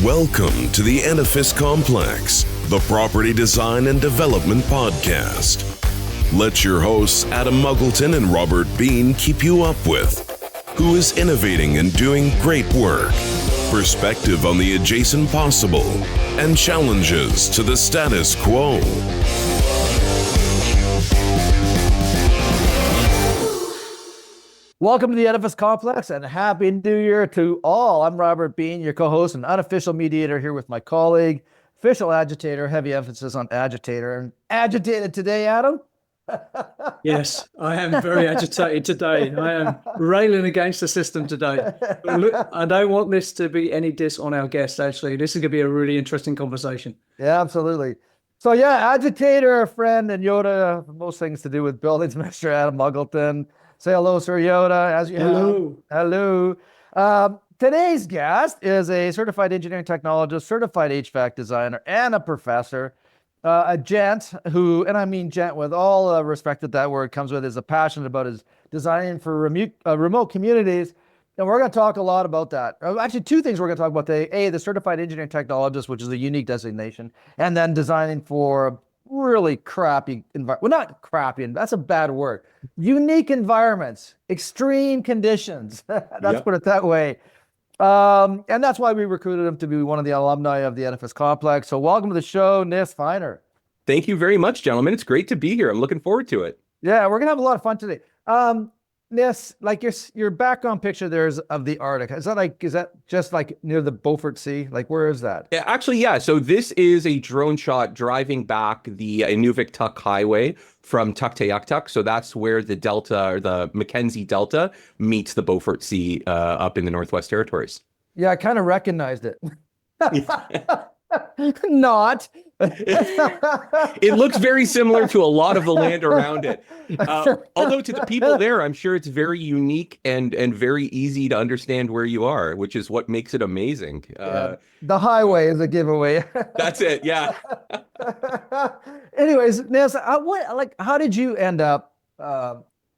Welcome to the Edifice Complex, the property design and development podcast. Let your hosts Adam Muggleton and Robert Bean keep you up with who is innovating and doing great work, perspective on the adjacent possible, and challenges to the status quo. Welcome to the Edifice Complex and Happy New Year to all. I'm Robert Bean, your co-host and unofficial mediator here with my colleague, official agitator, heavy emphasis on agitator. And agitated today, Adam? Yes, I am very agitated today. I am railing against the system today. Look, I don't want this to be any diss on our guest, actually. This is going to be a really interesting conversation. Yeah, absolutely. So yeah, agitator, friend, and Yoda, most things to do with buildings, Mr. Adam Muggleton. Say hello, Sir Yoda, as you Hello. have. Hello. Today's guest is a certified engineering technologist, certified HVAC designer, and a professor. A gent who, and I mean gent with all respect that word comes with, is a passionate about his designing for remote communities. And we're going to talk a lot about that. Actually, two things we're going to talk about today. A, the certified engineering technologist, which is a unique designation, and then designing for really crappy environment. Well, not crappy, that's a bad word. Unique environments, extreme conditions. Let's put it that way. And that's why we recruited him to be one of the alumni of the Edifice Complex. So welcome to the show, Niss Feiner. Thank you very much, gentlemen. It's great to be here. I'm looking forward to it. Yeah, we're going to have a lot of fun today. Niss, like your background picture there's of the Arctic. Is that just like near the Beaufort Sea? Like, where is that? Yeah, actually, yeah. So this is a drone shot driving back the Inuvik-Tuk Highway from Tuktoyaktuk. So that's where the Delta, or the Mackenzie Delta, meets the Beaufort Sea up in the Northwest Territories. Yeah, I kind of recognized it. Not. It looks very similar to a lot of the land around it. Although to the people there, I'm sure it's very unique and very easy to understand where you are, which is what makes it amazing. Yeah, the highway is a giveaway. That's it. Yeah. Anyways, Niss, how did you end up,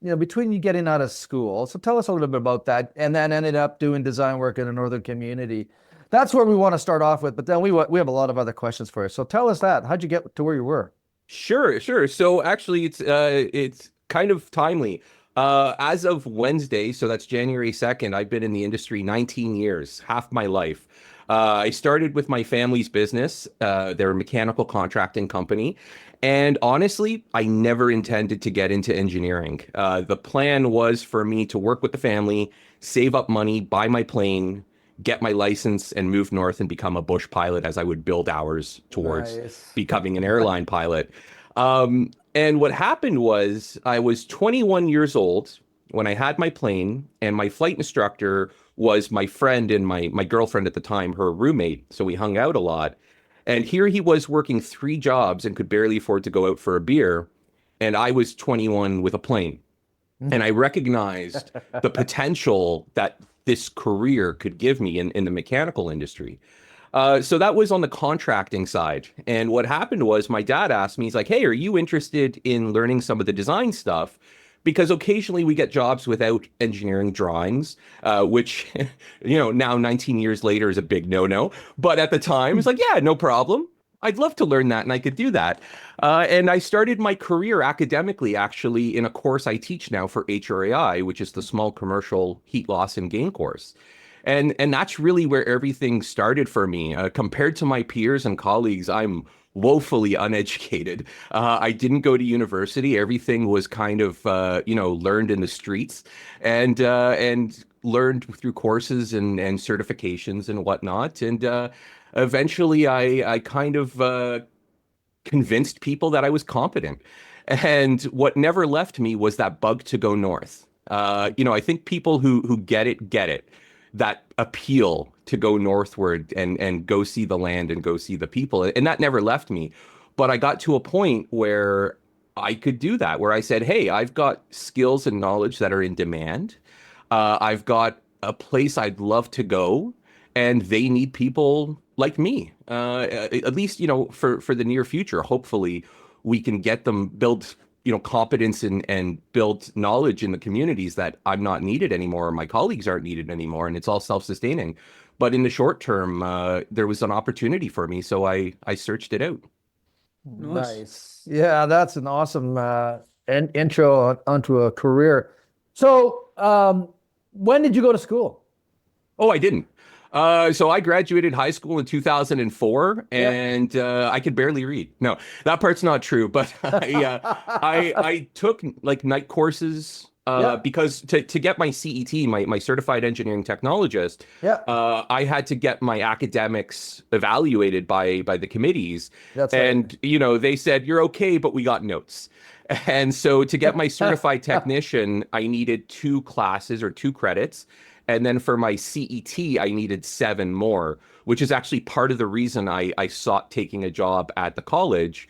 between you getting out of school? So tell us a little bit about that, and then ended up doing design work in a northern community. That's where we want to start off with, but then we have a lot of other questions for you. So tell us that. How'd you get to where you were? Sure. So actually, it's kind of timely. As of Wednesday, so that's January 2nd, I've been in the industry 19 years, half my life. I started with my family's business. They're a mechanical contracting company. And honestly, I never intended to get into engineering. The plan was for me to work with the family, save up money, buy my plane, get my license, and move north and become a bush pilot as I would build hours towards becoming an airline pilot. And what happened was I was 21 years old when I had my plane, and my flight instructor was my friend and my girlfriend at the time, her roommate. So we hung out a lot. And here he was working 3 jobs and could barely afford to go out for a beer. And I was 21 with a plane. And I recognized the potential that this career could give me in the mechanical industry. So that was on the contracting side. And what happened was my dad asked me, he's like, hey, are you interested in learning some of the design stuff? Because occasionally we get jobs without engineering drawings, which, now 19 years later is a big no-no. But at the time, it's like, yeah, no problem. I'd love to learn that, and I could do that. And I started my career academically, actually, in a course I teach now for HRAI, which is the Small Commercial Heat Loss and Gain course. And that's really where everything started for me. Compared to my peers and colleagues, I'm woefully uneducated. I didn't go to university. Everything was kind of, learned in the streets and learned through courses and certifications and whatnot. And eventually, I kind of convinced people that I was competent. And what never left me was that bug to go north. I think people who get it. That appeal to go northward and go see the land and go see the people. And that never left me. But I got to a point where I could do that, where I said, hey, I've got skills and knowledge that are in demand. I've got a place I'd love to go, and they need people like me. At least, for the near future, hopefully we can get them build competence and build knowledge in the communities that I'm not needed anymore, or my colleagues aren't needed anymore, and it's all self-sustaining. But in the short term, there was an opportunity for me, so I searched it out. Nice. Yeah, that's an awesome intro onto a career. So, when did you go to school? Oh, I didn't. So I graduated high school in 2004, Yeah. and I could barely read. No, that part's not true. But I took like night courses Yeah. because to get my CET, my certified engineering technologist, Yeah. I had to get my academics evaluated by the committees. That's right. And they said you're okay, but we got notes. And so to get my certified technician, I needed 2 classes or 2 credits. And then for my CET, I needed 7 more, which is actually part of the reason I sought taking a job at the college,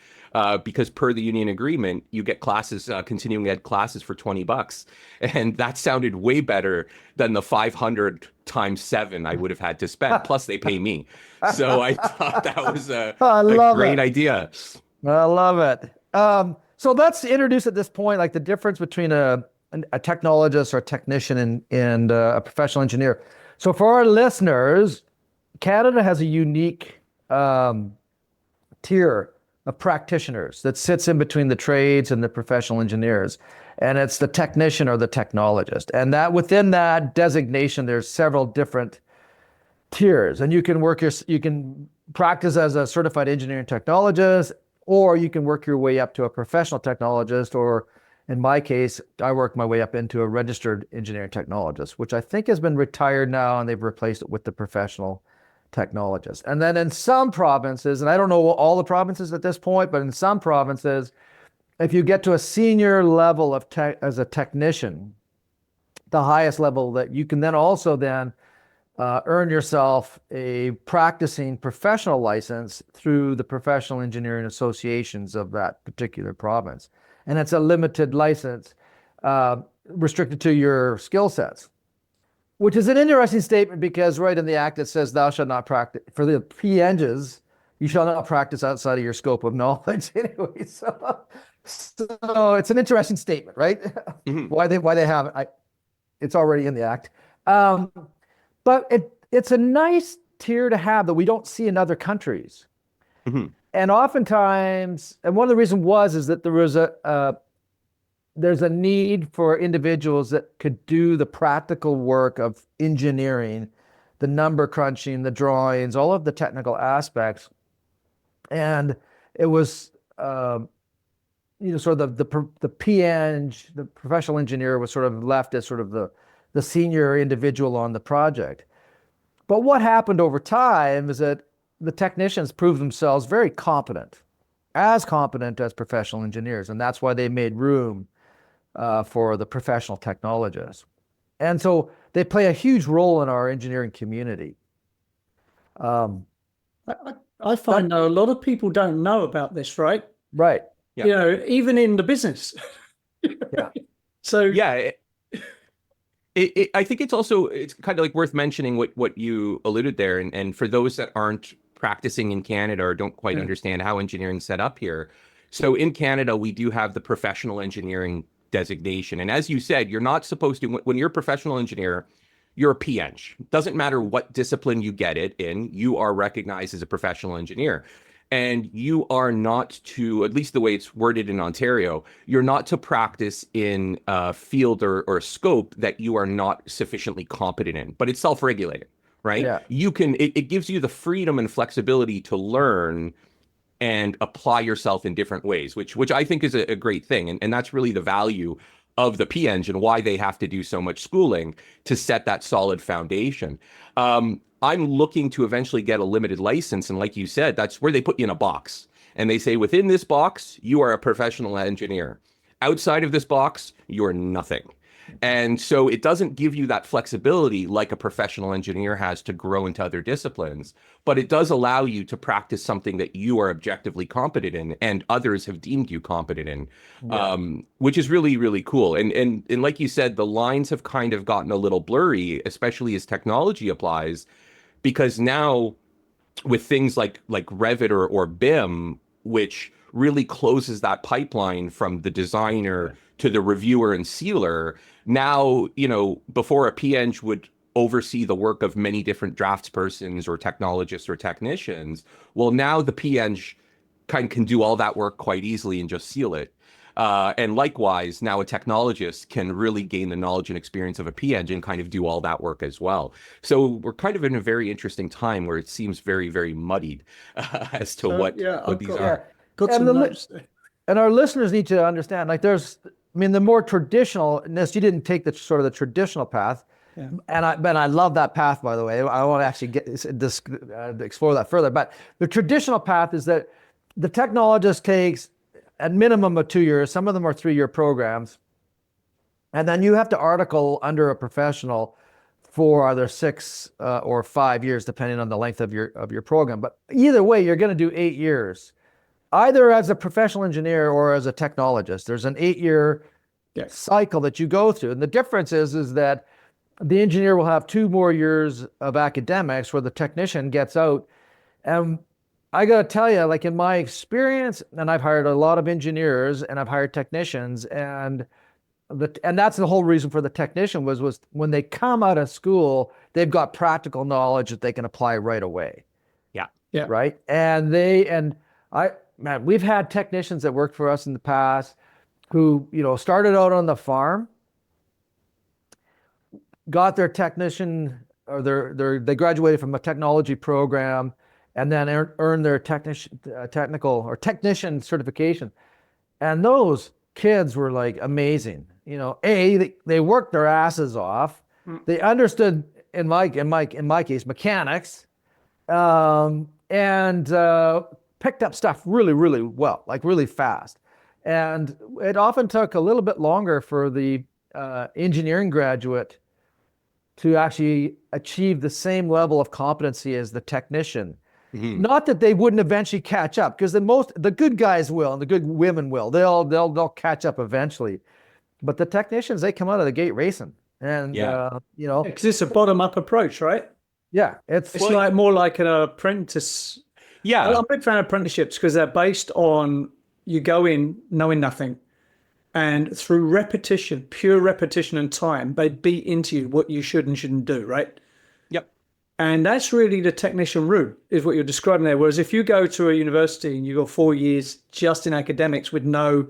because per the union agreement, you get classes, continuing ed classes for $20. And that sounded way better than the 500 times 7 I would have had to spend. Plus, they pay me. So I thought that was a great idea. I love it. So let's introduce at this point, like the difference between a technologist or a technician and a professional engineer. So for our listeners, Canada has a unique tier of practitioners that sits in between the trades and the professional engineers. And it's the technician or the technologist. And that within that designation, there's several different tiers. And you can practice as a certified engineering technologist, or you can work your way up to a professional technologist, or in my case, I worked my way up into a registered engineering technologist, which I think has been retired now, and they've replaced it with the professional technologist. And then in some provinces, and I don't know all the provinces at this point, but in some provinces, if you get to a senior level of as a technician, the highest level, that you can then also earn yourself a practicing professional license through the professional engineering associations of that particular province. And it's a limited license, restricted to your skill sets, which is an interesting statement because right in the act it says thou shalt not practice, for the P.Engs, you shall not practice outside of your scope of knowledge anyway. So it's an interesting statement, right? Mm-hmm. Why they have it, it's already in the act. But it's a nice tier to have that we don't see in other countries. Mm-hmm. And oftentimes, and one of the reasons is that there's a need for individuals that could do the practical work of engineering, the number crunching, the drawings, all of the technical aspects. And it was, sort of the P.Eng, the professional engineer, was sort of left as sort of the senior individual on the project. But what happened over time is that the technicians proved themselves very competent as professional engineers. And that's why they made room for the professional technologists. And so they play a huge role in our engineering community. I find though a lot of people don't know about this, right? Right. Yeah. Even in the business. Yeah. So yeah, I think it's kind of like worth mentioning what you alluded there, and for those that aren't practicing in Canada or don't quite understand how engineering's set up here. So in Canada, we do have the professional engineering designation, and as you said, you're not supposed to, when you're a professional engineer, you're a P.Eng. Doesn't matter what discipline you get it in, you are recognized as a professional engineer. And you are not to, at least the way it's worded in Ontario, you're not to practice in a field or scope that you are not sufficiently competent in, but it's self-regulated, right? Yeah. It gives you the freedom and flexibility to learn and apply yourself in different ways, which I think is a great thing. And that's really the value of the P.Eng and why they have to do so much schooling to set that solid foundation. I'm looking to eventually get a limited license. And like you said, that's where they put you in a box. And they say, within this box, you are a professional engineer. Outside of this box, you're nothing. And so it doesn't give you that flexibility like a professional engineer has to grow into other disciplines, but it does allow you to practice something that you are objectively competent in and others have deemed you competent in, which is really, really cool. And like you said, the lines have kind of gotten a little blurry, especially as technology applies, because now with things like Revit or BIM, which really closes that pipeline from the designer to the reviewer and sealer. Now, before a P.Eng would oversee the work of many different draftspersons or technologists or technicians, well, now the P.Eng can do all that work quite easily and just seal it. And likewise, now a technologist can really gain the knowledge and experience of a P.Eng and kind of do all that work as well. So we're kind of in a very interesting time where it seems very, very muddied as to what these are. Got some notes there. And our listeners need to understand, like the more traditional, Niss, you didn't take the sort of the traditional path. Yeah. And I love that path, by the way. I want to actually explore that further. But the traditional path is that the technologist takes at minimum of 2 years. Some of them are 3-year programs. And then you have to article under a professional for either 6 or 5 years, depending on the length of your program. But either way, you're going to do 8 years, either as a professional engineer or as a technologist. There's an 8-year cycle that you go through. And the difference is that the engineer will have 2 more years of academics where the technician gets out. And I got to tell you, like in my experience, and I've hired a lot of engineers and I've hired technicians, and that's the whole reason for the technician was when they come out of school, they've got practical knowledge that they can apply right away. Yeah. Yeah. Right. And we've had technicians that worked for us in the past who, started out on the farm, got their technician or they graduated from a technology program and then earned their technical or technician certification. And those kids were like amazing. They worked their asses off. They understood, in my case, mechanics, and picked up stuff really, really well, like really fast. And it often took a little bit longer for the engineering graduate to actually achieve the same level of competency as the technician. Mm-hmm. Not that they wouldn't eventually catch up, because the good guys will and the good women will. They'll catch up eventually. But the technicians, they come out of the gate racing. And because it's a bottom-up approach, right? Yeah, it's more like an apprentice. Yeah, I'm a big fan of apprenticeships because they're based on you go in knowing nothing, and through repetition, pure repetition and time, they beat into you what you should and shouldn't do, right? Yep. And that's really the technician route, is what you're describing there. Whereas if you go to a university and you go 4 years just in academics with no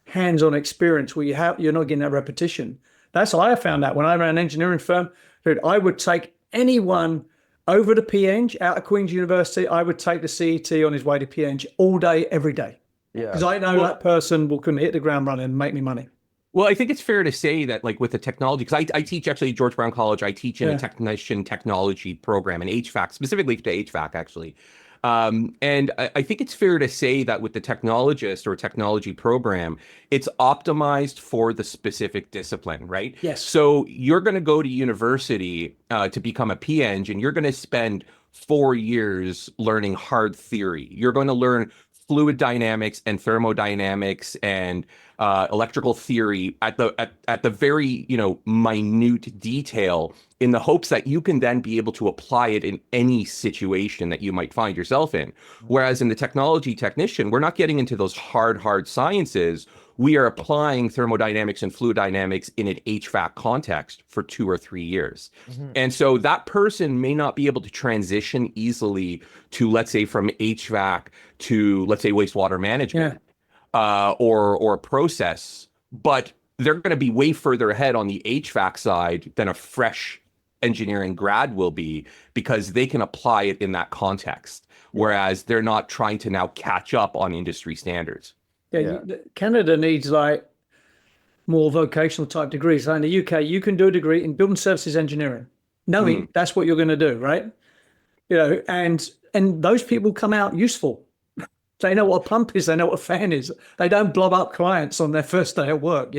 hands-on experience, where you're not getting that repetition. That's how I found out when I ran an engineering firm. Dude, I would take anyone over to P.Eng out of Queen's University. I would take the C.E.T on his way to P.Eng all day, every day. Yeah, because I know that person can hit the ground running and make me money. Well, I think it's fair to say that, like with the technology, because I teach actually at George Brown College. I teach in a technician technology program in HVAC, specifically to HVAC actually. And I think it's fair to say that with the technologist or technology program, it's optimized for the specific discipline, right? Yes. So you're going to go to university to become a P.Eng, and you're going to spend 4 years learning hard theory. You're going to learn fluid dynamics and thermodynamics and electrical theory at the very minute detail, in the hopes that you can then be able to apply it in any situation that you might find yourself in. Whereas in the technology technician, we're not getting into those hard sciences. We are applying thermodynamics and fluid dynamics in an HVAC context for 2 or 3 years. Mm-hmm. And so that person may not be able to transition easily to, let's say, from HVAC to, let's say, wastewater management or process, but they're going to be way further ahead on the HVAC side than a fresh engineering grad will be, because they can apply it in that context, whereas they're not trying to now catch up on industry standards. Canada needs like more vocational type degrees. So in the UK, you can do a degree in building services engineering, knowing that's what you're going to do, right? And those people come out useful. They know what a pump is. They know what a fan is. They don't blow up clients on their first day at work.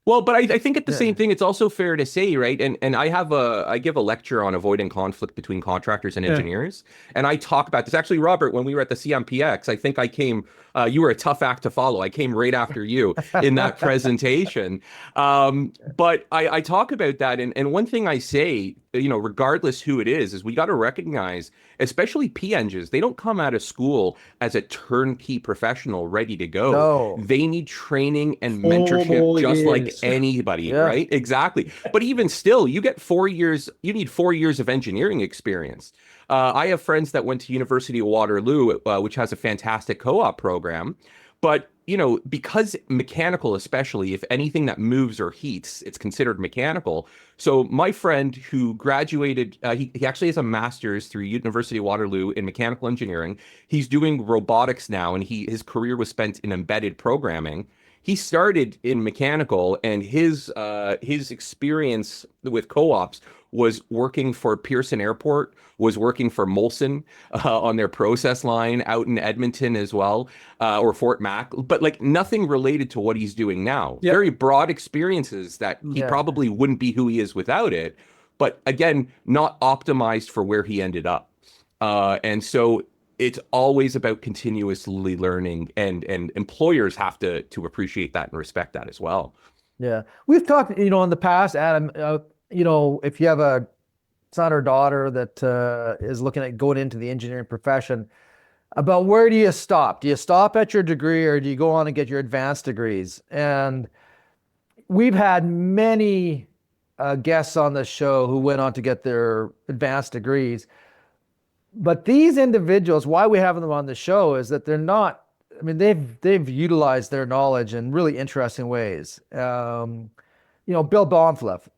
Well, but I think at the same thing, it's also fair to say, right? And I give a lecture on avoiding conflict between contractors and engineers. And I talk about this. Actually, Robert, when we were at the CMPX, I think I came You were a tough act to follow. I came right after you in that presentation. But I talk about that. And one thing I say, regardless who it is we got to recognize, especially P.Engs, they don't come out of school as a turnkey professional ready to go. No. They need training and 4 mentorship just like years. anybody, Yeah. right? Exactly. But even still, you get 4 years, you need 4 years of engineering experience. I have friends that went to University of Waterloo, which has a fantastic co-op program. But, because mechanical, especially if anything that moves or heats, it's considered mechanical. So my friend who graduated, he actually has a master's through University of Waterloo in mechanical engineering. He's doing robotics now, and his career was spent in embedded programming. He started in mechanical, and his experience with co-ops was working for Pearson Airport, was working for Molson on their process line out in Edmonton as well, or Fort Mac, but like nothing related to what he's doing now. Yep. Very broad experiences that he Yeah. probably wouldn't be who he is without it, but again, not optimized for where he ended up. And so it's always about continuously learning, and employers have to appreciate that and respect that as well. Yeah. We've talked, in the past, Adam, if you have a son or daughter that is looking at going into the engineering profession, about where do you stop? Do you stop at your degree, or do you go on and get your advanced degrees? And we've had many guests on the show who went on to get their advanced degrees. But these individuals, why we have them on the show is that they're not, they've utilized their knowledge in really interesting ways. Bill Baumfleff,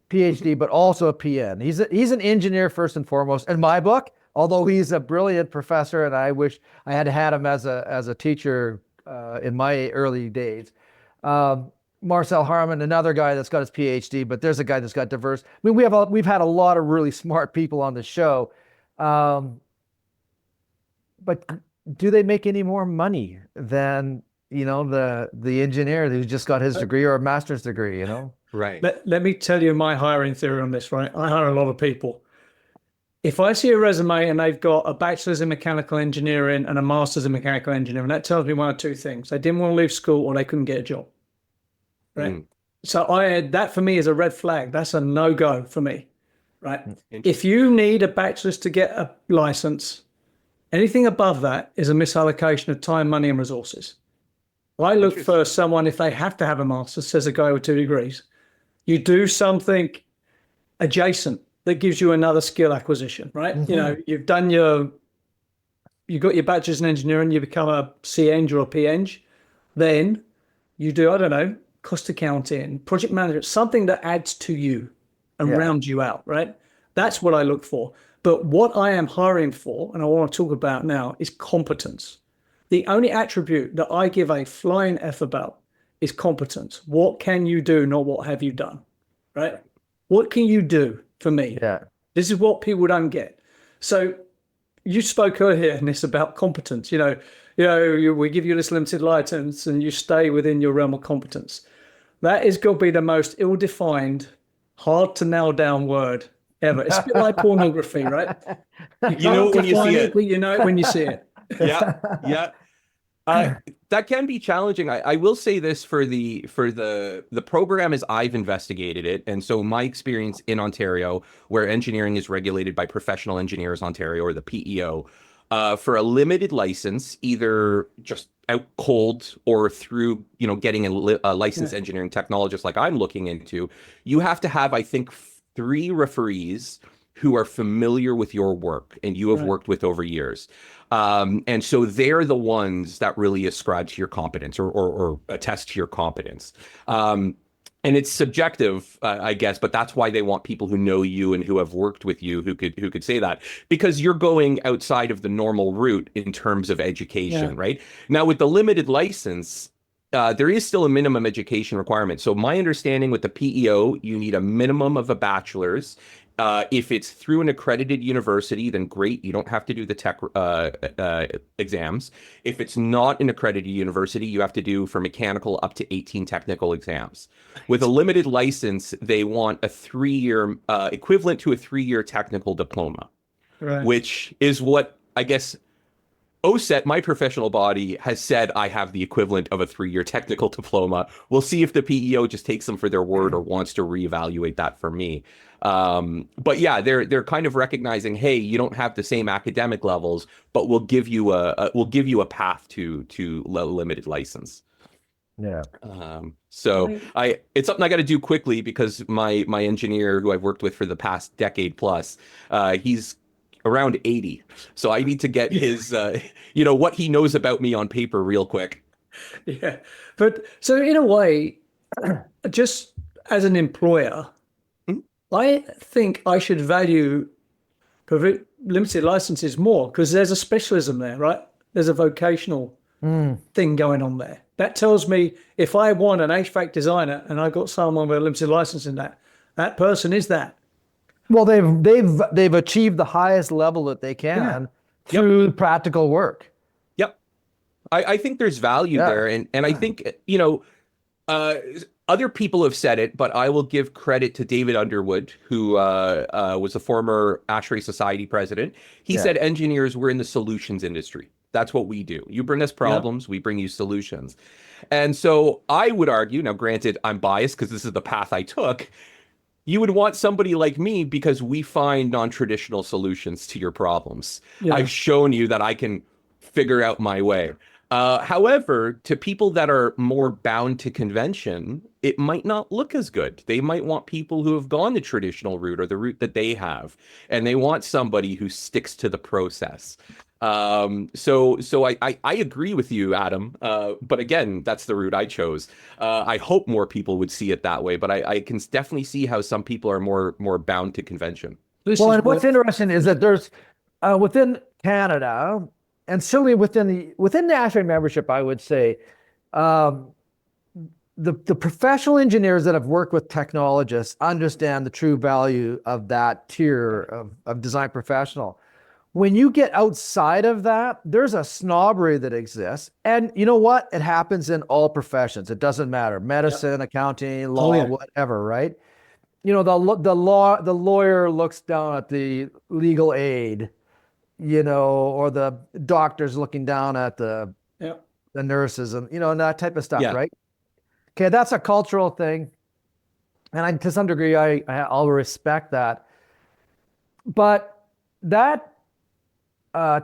PhD, but also a P.N. He's an engineer first and foremost, in my book, although he's a brilliant professor, and I wish I had had him as a teacher in my early days. Marcel Harmon, another guy that's got his PhD, but there's a guy that's got diverse. We've had a lot of really smart people on the show. But do they make any more money than, the engineer who's just got his degree or a master's degree, Right. Let me tell you my hiring theory on this, right? I hire a lot of people. If I see a resume and they've got a bachelor's in mechanical engineering and a master's in mechanical engineering, that tells me one of two things. They didn't want to leave school, or they couldn't get a job. Right. So that for me is a red flag. That's a no-go for me. Right. If you need a bachelor's to get a license, anything above that is a misallocation of time, money, and resources. I look for someone, if they have to have a master's, says a guy with 2 degrees, you do something adjacent that gives you another skill acquisition, right? Mm-hmm. You've got your bachelor's in engineering, you become a C.E.T or a P.Eng, then you do, I don't know, cost accounting, project management, something that adds to you and rounds you out, right? That's what I look for. But what I am hiring for, and I want to talk about now, is competence. The only attribute that I give a flying F about is competence. What can you do, not what have you done, right? What can you do for me? Yeah. This is what people don't get. So you spoke earlier, Niss, about competence. We give you this limited license and you stay within your realm of competence. That is going to be the most ill-defined, hard to nail down word ever. It's a bit like pornography, right? You know it when you see it. But you know it when you see it. Yeah. That can be challenging. I will say this for the program as I've investigated it, and so my experience in Ontario, where engineering is regulated by Professional Engineers Ontario, or the PEO, for a limited license, either just out cold or through getting a licensed engineering technologist like I'm looking into, you have to have, I think, 3 referees who are familiar with your work and you have worked with over years. And so they're the ones that really ascribe to your competence or attest to your competence. And it's subjective, I guess, but that's why they want people who know you and who have worked with you who could say that, because you're going outside of the normal route in terms of education, right? Now, with the limited license, there is still a minimum education requirement. So my understanding with the PEO, you need a minimum of a bachelor's. If it's through an accredited university, then great. You don't have to do the tech exams. If it's not an accredited university, you have to do for mechanical up to 18 technical exams. With a limited license, they want a 3-year equivalent to a 3-year technical diploma, which is what I guess OSET, my professional body, has said I have the equivalent of a 3-year technical diploma. We'll see if the PEO just takes them for their word or wants to reevaluate that for me. But yeah, they're kind of recognizing, hey, you don't have the same academic levels, but we'll give you a path to limited license. Yeah. So it's something I got to do quickly because my engineer who I've worked with for the past decade plus, he's around 80. So I need to get his, what he knows about me on paper real quick. Yeah. But so in a way, just as an employer, I think I should value limited licenses more because there's a specialism there, right? There's a vocational thing going on there. That tells me if I want an HVAC designer and I got someone with a limited license in that person is that. Well, they've achieved the highest level that they can through practical work. Yep. I think there's value there. And I think, other people have said it, but I will give credit to David Underwood, who was a former ASHRAE Society president. He said engineers were in the solutions industry. That's what we do. You bring us problems, we bring you solutions. And so I would argue, now granted, I'm biased because this is the path I took, you would want somebody like me because we find non-traditional solutions to your problems. Yeah. I've shown you that I can figure out my way. However, to people that are more bound to convention, it might not look as good. They might want people who have gone the traditional route or the route that they have, and they want somebody who sticks to the process. So I agree with you, Adam. But again, that's the route I chose. I hope more people would see it that way, but I can definitely see how some people are more bound to convention. Well, and what's interesting is that there's within Canada, and certainly within the ASHRAE membership, I would say, the professional engineers that have worked with technologists understand the true value of that tier of design professional. When you get outside of that, there's a snobbery that exists. And you know what? It happens in all professions. It doesn't matter. Medicine, accounting, law, whatever, right? The lawyer looks down at the legal aid, or the doctor's looking down at the nurses and, and that type of stuff, right? Okay, that's a cultural thing. And to some degree, I'll respect that. But that,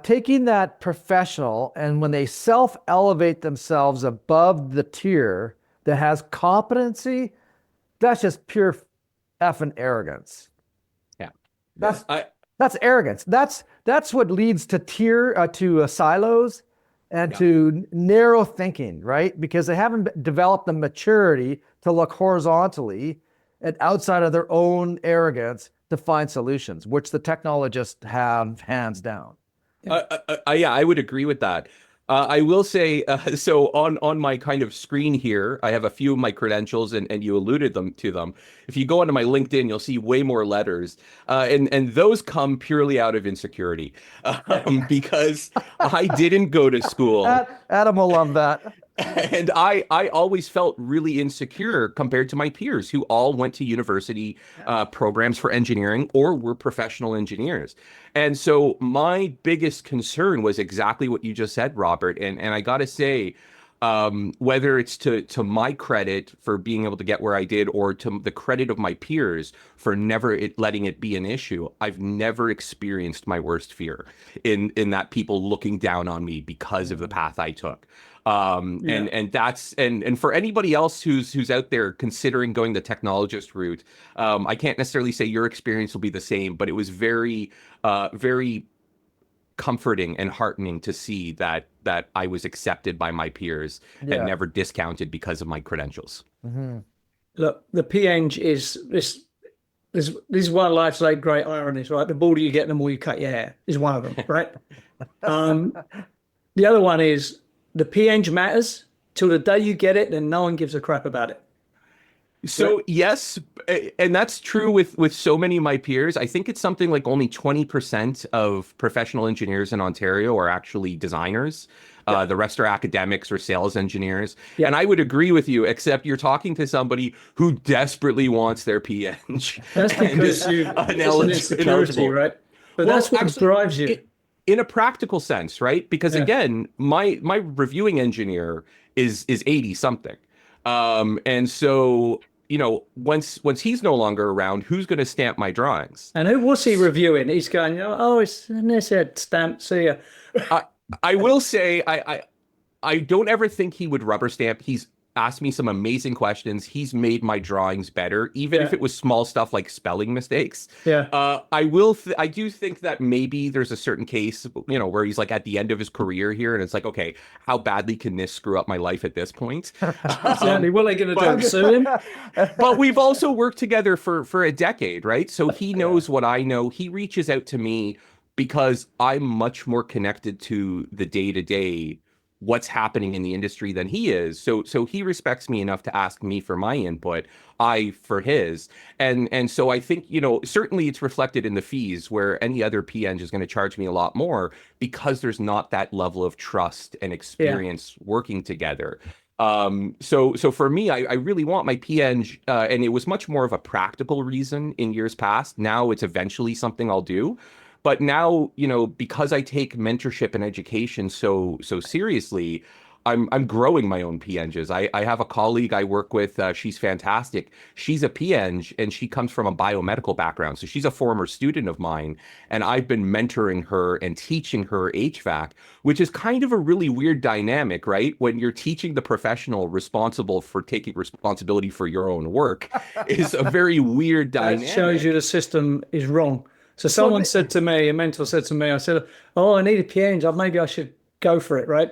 taking that professional and when they self-elevate themselves above the tier that has competency, that's just pure effing arrogance. Yeah. That's arrogance. That's what leads to silos and to narrow thinking, right? Because they haven't developed the maturity to look horizontally and outside of their own arrogance to find solutions, which the technologists have hands down. I would agree with that. I will say, so on my kind of screen here, I have a few of my credentials, and you alluded to them. If you go onto my LinkedIn, you'll see way more letters, and those come purely out of insecurity, because I didn't go to school. Adam will love that. And I always felt really insecure compared to my peers who all went to university programs for engineering or were professional engineers. And so my biggest concern was exactly what you just said, Robert. And I got to say, whether it's to my credit for being able to get where I did or to the credit of my peers for never letting it be an issue, I've never experienced my worst fear in that people looking down on me because of the path I took. And that's for anybody else who's out there considering going the technologist route, I can't necessarily say your experience will be the same, but it was very comforting and heartening to see that I was accepted by my peers and never discounted because of my credentials. Mm-hmm. Look, the P.Eng is this is one of life's like great ironies, right? The bolder you get, the more you cut your hair is one of them, right? The other one is the P.Eng matters till the day you get it, then no one gives a crap about it. So yes, and that's true with so many of my peers. I think it's something like only 20% of professional engineers in Ontario are actually designers. The rest are academics or sales engineers. And I would agree with you, except you're talking to somebody who desperately wants their P.Eng. That's because you're an insecurity, right? But that's what drives you. in a practical sense, right? Because again, my reviewing engineer is 80 something. And so, once he's no longer around, who's going to stamp my drawings? And who was he reviewing? He's going, oh, it's Niss stamp. See ya. I will say, I don't ever think he would rubber stamp. He's asked me some amazing questions. He's made my drawings better, even if it was small stuff like spelling mistakes. I do think that maybe there's a certain case, where he's like at the end of his career here, and it's like, okay, how badly can this screw up my life at this point? Certainly, what are they going to do? Sue him? But we've also worked together for a decade, right? So he knows what I know. He reaches out to me because I'm much more connected to the day-to-day what's happening in the industry than he is. So he respects me enough to ask me for my input, I for his. And so I think, certainly it's reflected in the fees, where any other P.Eng is going to charge me a lot more because there's not that level of trust and experience working together. So for me, I really want my P.Eng, and it was much more of a practical reason in years past. Now it's eventually something I'll do. But now, because I take mentorship and education so seriously, I'm growing my own P.Engs. I have a colleague I work with. She's fantastic. She's a P.Eng, and she comes from a biomedical background. So she's a former student of mine, and I've been mentoring her and teaching her HVAC, which is kind of a really weird dynamic, right? When you're teaching the professional responsible for taking responsibility for your own work is a very weird dynamic. That shows you the system is wrong. So someone said to me, a mentor said to me, I said, oh, I need a P.Eng. Maybe I should go for it, right?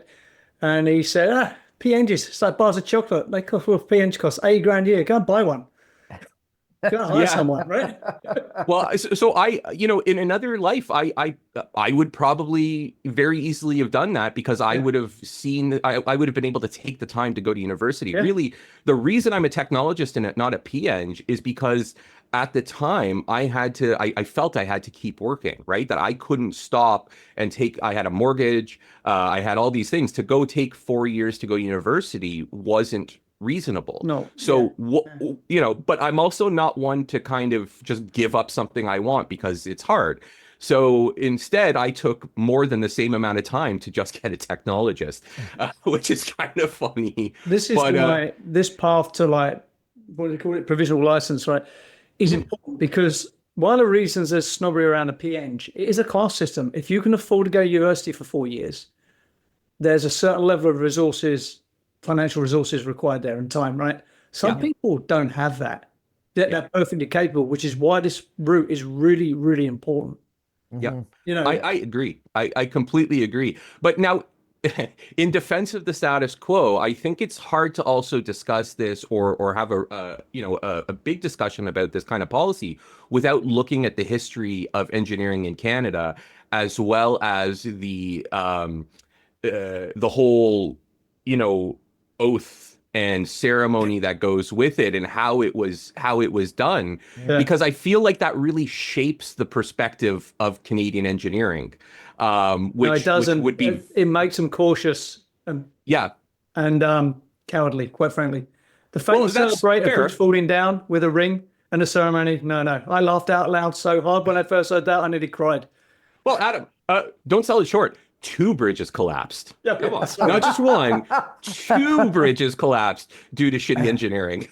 And he said, P.Engs, it's like bars of chocolate. They cost, P.Engs cost $80,000 a year. Go and buy one. Go and hire someone, right? Well, so I, in another life, I would probably very easily have done that because I would have seen, I would have been able to take the time to go to university. Really, the reason I'm a technologist and not a P.Eng is because at the time I felt I had to keep working, right? That I couldn't stop and I had a mortgage. I had all these things. To go take 4 years to go to university wasn't reasonable. No. So, but I'm also not one to kind of just give up something I want because it's hard. So instead, I took more than the same amount of time to just get a technologist, which is kind of funny. This is why this path to what do they call it, provisional license, right, is important because one of the reasons there's snobbery around a P.Eng, it is a class system. If you can afford to go to university for 4 years, there's a certain level of resources, financial resources required there and time, right? Some people don't have that. They're perfectly capable, which is why this route is really, really important. Yeah, I agree. I completely agree. But now, in defense of the status quo, I think it's hard to also discuss this or have a big discussion about this kind of policy without looking at the history of engineering in Canada, as well as the whole oath and ceremony that goes with it and how it was done, because I feel like that really shapes the perspective of Canadian engineering. Which it doesn't. Would be it makes them cautious and cowardly, quite frankly. The fact you celebrate a bridge falling down with a ring and a ceremony, no. I laughed out loud so hard when I first heard that I nearly cried. Well, Adam, don't sell it short. 2 bridges collapsed. Yeah, come on. Not just one. 2 bridges collapsed due to shitty engineering.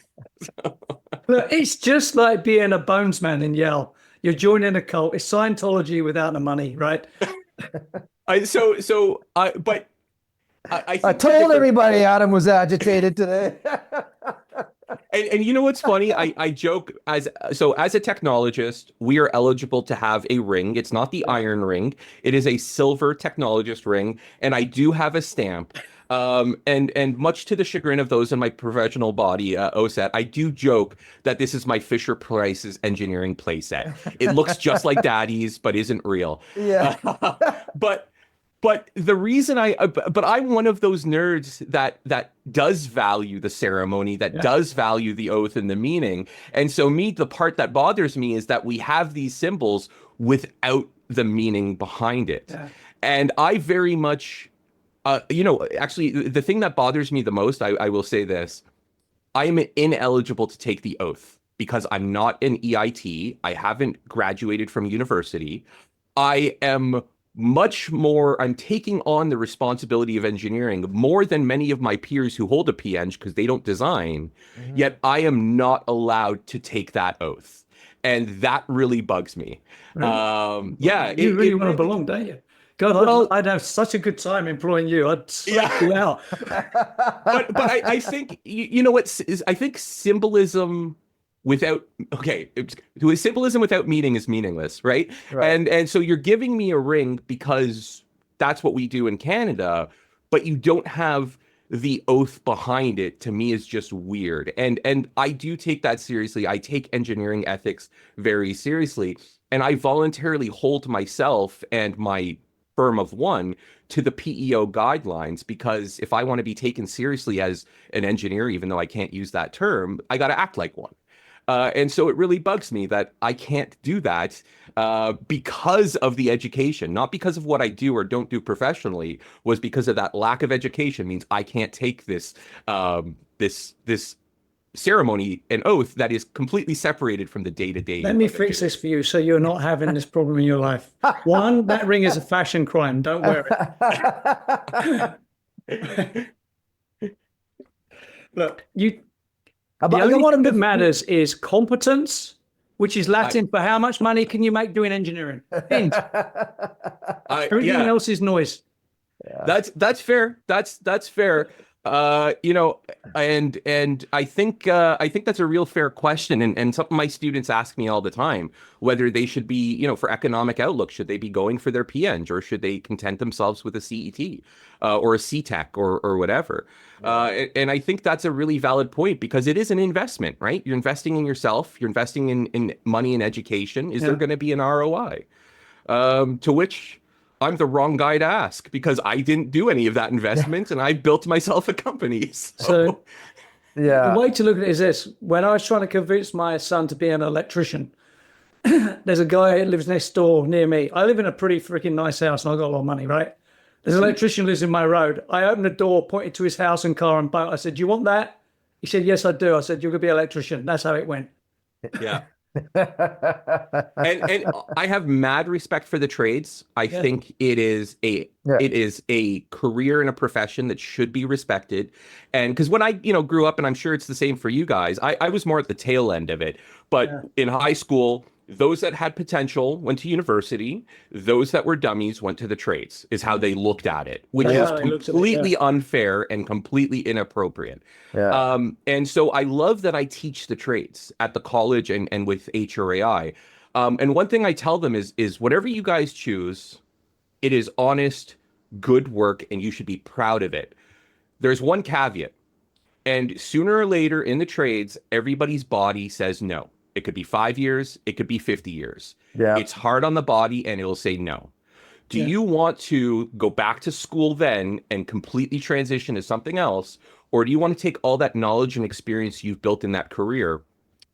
Look, it's just like being a bonesman in Yale. You're joining a cult. It's Scientology without the money, right? I told everybody Adam was agitated today. And you know what's funny? I joke as a technologist, we are eligible to have a ring. It's not the iron ring. It is a silver technologist ring. And I do have a stamp. And much to the chagrin of those in my professional body, OSAT, I do joke that this is my Fisher Price's engineering playset. It looks just like Daddy's, but isn't real. Yeah. But the reason I'm one of those nerds that does value the ceremony, that does value the oath and the meaning. And so the part that bothers me is that we have these symbols without the meaning behind it. Yeah. And I very much, actually, the thing that bothers me the most, I will say this, I am ineligible to take the oath because I'm not an EIT. I haven't graduated from university. I am I'm taking on the responsibility of engineering more than many of my peers who hold a P.Eng because they don't design, yet I am not allowed to take that oath. And that really bugs me. Really? Yeah. You really want to belong, don't you? God, Well, I'd have such a good time employing you. I'd slap you out. but I think you know what I think symbolism without symbolism without meaning is meaningless, right? Right. And so you're giving me a ring because that's what we do in Canada, but you don't have the oath behind it. To me is just weird. And I do take that seriously. I take engineering ethics very seriously, and I voluntarily hold myself and my firm of one to the PEO guidelines, because if I want to be taken seriously as an engineer, even though I can't use that term, I got to act like one. And so it really bugs me that I can't do that because of the education, not because of what I do or don't do professionally, was because of that lack of education means I can't take this this ceremony and oath that is completely separated from the day-to-day. Let me fix this for you so you're not having this problem in your life. One, that ring is a fashion crime. Don't wear it. Look, the only thing that matters is competence, which is Latin for how much money can you make doing engineering. End. Everything else is noise. Yeah. That's fair. That's fair. And I think that's a real fair question, and something my students ask me all the time, whether they should be, for economic outlook, should they be going for their P.Eng or should they content themselves with a CET or a C.E.T or whatever. And I think that's a really valid point, because it is an investment, right? You're investing in yourself, you're investing in money and education. Is there going to be an ROI? To which I'm the wrong guy to ask, because I didn't do any of that investment and I built myself a company. So the way to look at it is this. When I was trying to convince my son to be an electrician, there's a guy who lives next door near me. I live in a pretty freaking nice house and I've got a lot of money, right? There's an electrician who lives in my road. I opened the door, pointed to his house and car and boat. I said, "Do you want that?" He said, "Yes, I do." I said, "You're going to be an electrician." That's how it went. Yeah. and I have mad respect for the trades. I think it is a career and a profession that should be respected. And because when I grew up, and I'm sure it's the same for you guys, I was more at the tail end of it. But in high school, those that had potential went to university. Those that were dummies went to the trades, is how they looked at it, which is completely unfair and completely inappropriate. And so I love that I teach the trades at the college and with HRAI. And one thing I tell them is whatever you guys choose, it is honest, good work, and you should be proud of it. There's one caveat, and sooner or later in the trades, everybody's body says no. It could be 5 years. It could be 50 years. Yeah. It's hard on the body and it'll say no. Do you want to go back to school then and completely transition to something else? Or do you want to take all that knowledge and experience you've built in that career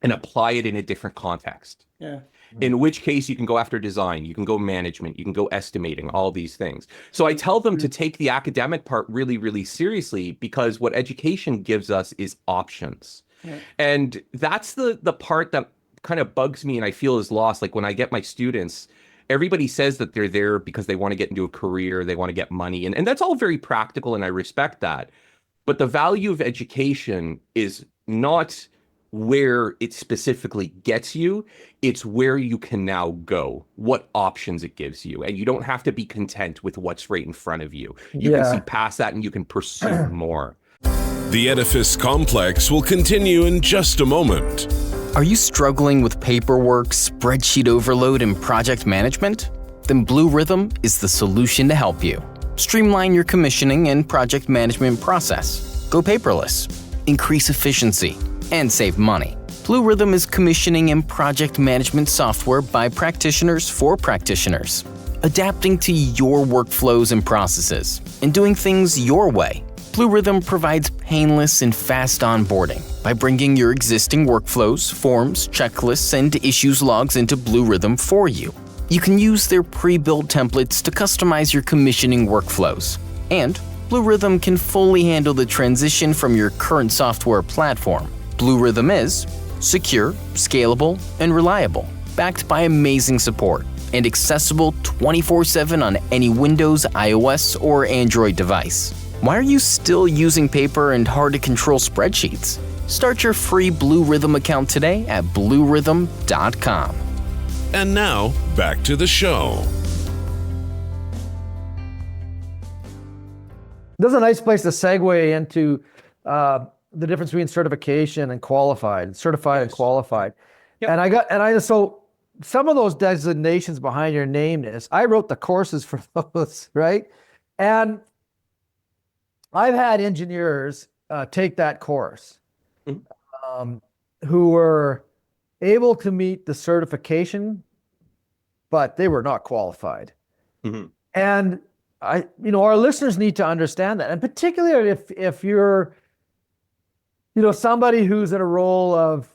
and apply it in a different context? Yeah. In which case you can go after design, you can go management, you can go estimating, all these things. So I tell them to take the academic part really, really seriously, because what education gives us is options. And that's the part that kind of bugs me and I feel is lost. Like when I get my students, everybody says that they're there because they want to get into a career, they want to get money. And that's all very practical and I respect that. But the value of education is not where it specifically gets you. It's where you can now go, what options it gives you. And you don't have to be content with what's right in front of you. You can see past that and you can pursue more. The Edifice Complex will continue in just a moment. Are you struggling with paperwork, spreadsheet overload, and project management? Then Blue Rhythm is the solution to help you. Streamline your commissioning and project management process. Go paperless, increase efficiency, and save money. Blue Rhythm is commissioning and project management software by practitioners for practitioners, adapting to your workflows and processes, and doing things your way. Blue Rhythm provides painless and fast onboarding by bringing your existing workflows, forms, checklists, and issues logs into Blue Rhythm for you. You can use their pre-built templates to customize your commissioning workflows. And Blue Rhythm can fully handle the transition from your current software platform. Blue Rhythm is secure, scalable, and reliable, backed by amazing support, and accessible 24/7 on any Windows, iOS, or Android device. Why are you still using paper and hard-to-control spreadsheets? Start your free Blue Rhythm account today at bluerhythm.com. And now, back to the show. This is a nice place to segue into the difference between certification and qualified, certified and qualified. Yep. So some of those designations behind your name is, I wrote the courses for those, right? And I've had engineers take that course who were able to meet the certification, but they were not qualified. Mm-hmm. And our listeners need to understand that. And particularly if you're, somebody who's in a role of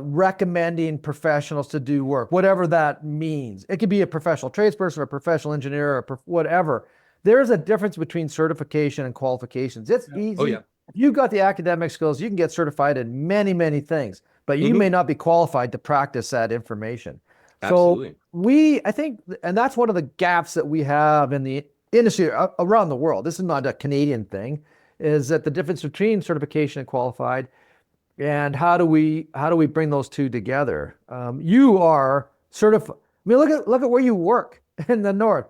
recommending professionals to do work, whatever that means. It could be a professional tradesperson or a professional engineer or whatever. There's a difference between certification and qualifications. It's easy. Oh, yeah. If you've got the academic skills, you can get certified in many, many things, but you may not be qualified to practice that information. Absolutely. So I think, and that's one of the gaps that we have in the industry around the world. This is not a Canadian thing, is that the difference between certification and qualified, and how do we bring those two together? You are certified. I mean, look at where you work in the north.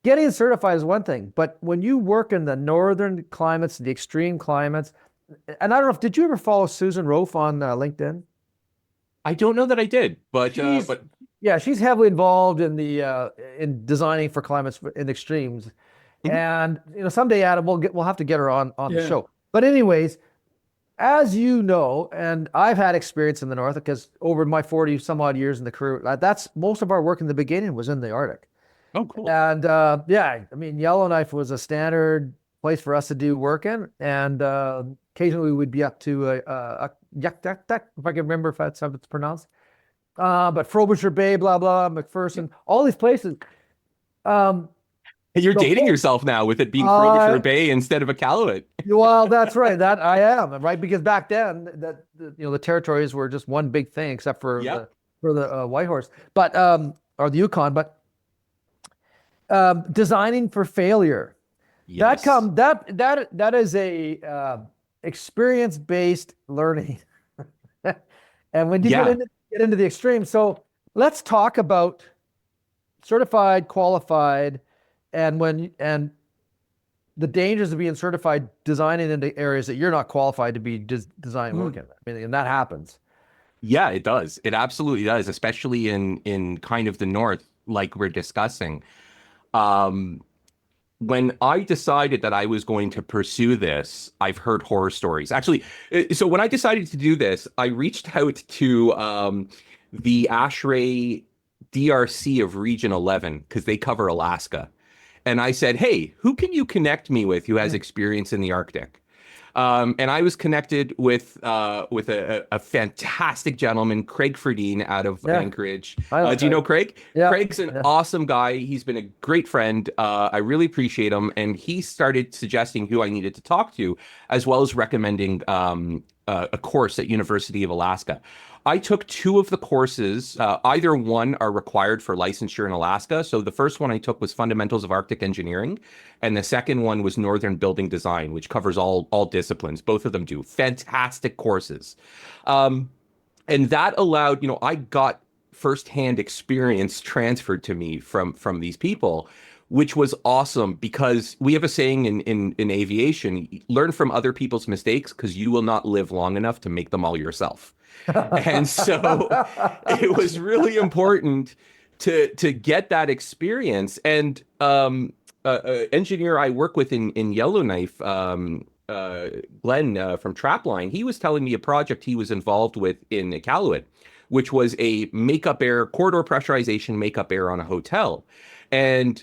Getting certified is one thing, but when you work in the northern climates, the extreme climates, and I don't know did you ever follow Susan Rofe on LinkedIn? I don't know that I did, but yeah, she's heavily involved in the in designing for climates in extremes. Mhm. And someday, Adam, we'll have to get her on the show. But anyways, as you know, and I've had experience in the north because over my 40 some odd years in the career, that's most of our work in the beginning was in the Arctic. Oh, cool. And Yellowknife was a standard place for us to do work in, and occasionally we would be up to a Yuktak, if I can remember if that's how it's pronounced. But Frobisher Bay, blah blah, McPherson, all these places. You're dating yourself now with it being Frobisher Bay instead of Iqaluit. Well, that's right. That I am, right? Because back then, the territories were just one big thing, except for the Whitehorse, but or the Yukon. But designing for failure. Yes. That is a experience-based learning. And when you get into the extreme, so let's talk about certified, qualified, and the dangers of being certified designing into areas that you're not qualified to be design work in. I mean, and that happens. Yeah, it does. It absolutely does, especially in kind of the north, like we're discussing. When I decided that I was going to pursue this, I've heard horror stories. Actually, so when I decided to do this, I reached out to the ASHRAE DRC of Region 11 because they cover Alaska. And I said, hey, who can you connect me with who has experience in the Arctic? And I was connected with a fantastic gentleman, Craig Ferdine, out of Anchorage. Do you know Craig? Yeah. Craig's an awesome guy. He's been a great friend. I really appreciate him. And he started suggesting who I needed to talk to, as well as recommending a course at University of Alaska. I took two of the courses. Either one are required for licensure in Alaska. So the first one I took was Fundamentals of Arctic Engineering, and the second one was Northern Building Design, which covers all disciplines. Both of them do fantastic courses. And that allowed, I got firsthand experience transferred to me from these people, which was awesome because we have a saying in aviation, learn from other people's mistakes because you will not live long enough to make them all yourself. And so it was really important to get that experience. And engineer I work with in Yellowknife, Glenn from Trapline, he was telling me a project he was involved with in Iqaluit, which was a makeup air, corridor pressurization makeup air on a hotel. And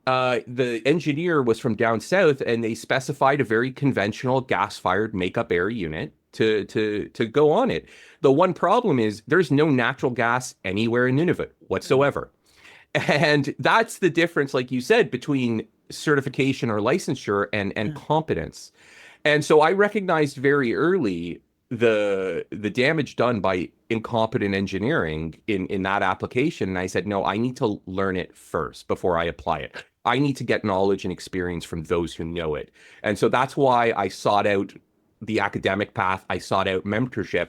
the engineer was from down south, and they specified a very conventional gas-fired makeup air unit to go on it. The one problem is there's no natural gas anywhere in Nunavut whatsoever. And that's the difference, like you said, between certification or licensure and competence. And so I recognized very early the damage done by incompetent engineering in that application. And I said, no, I need to learn it first before I apply it. I need to get knowledge and experience from those who know it. And so that's why I sought out the academic path. I sought out mentorship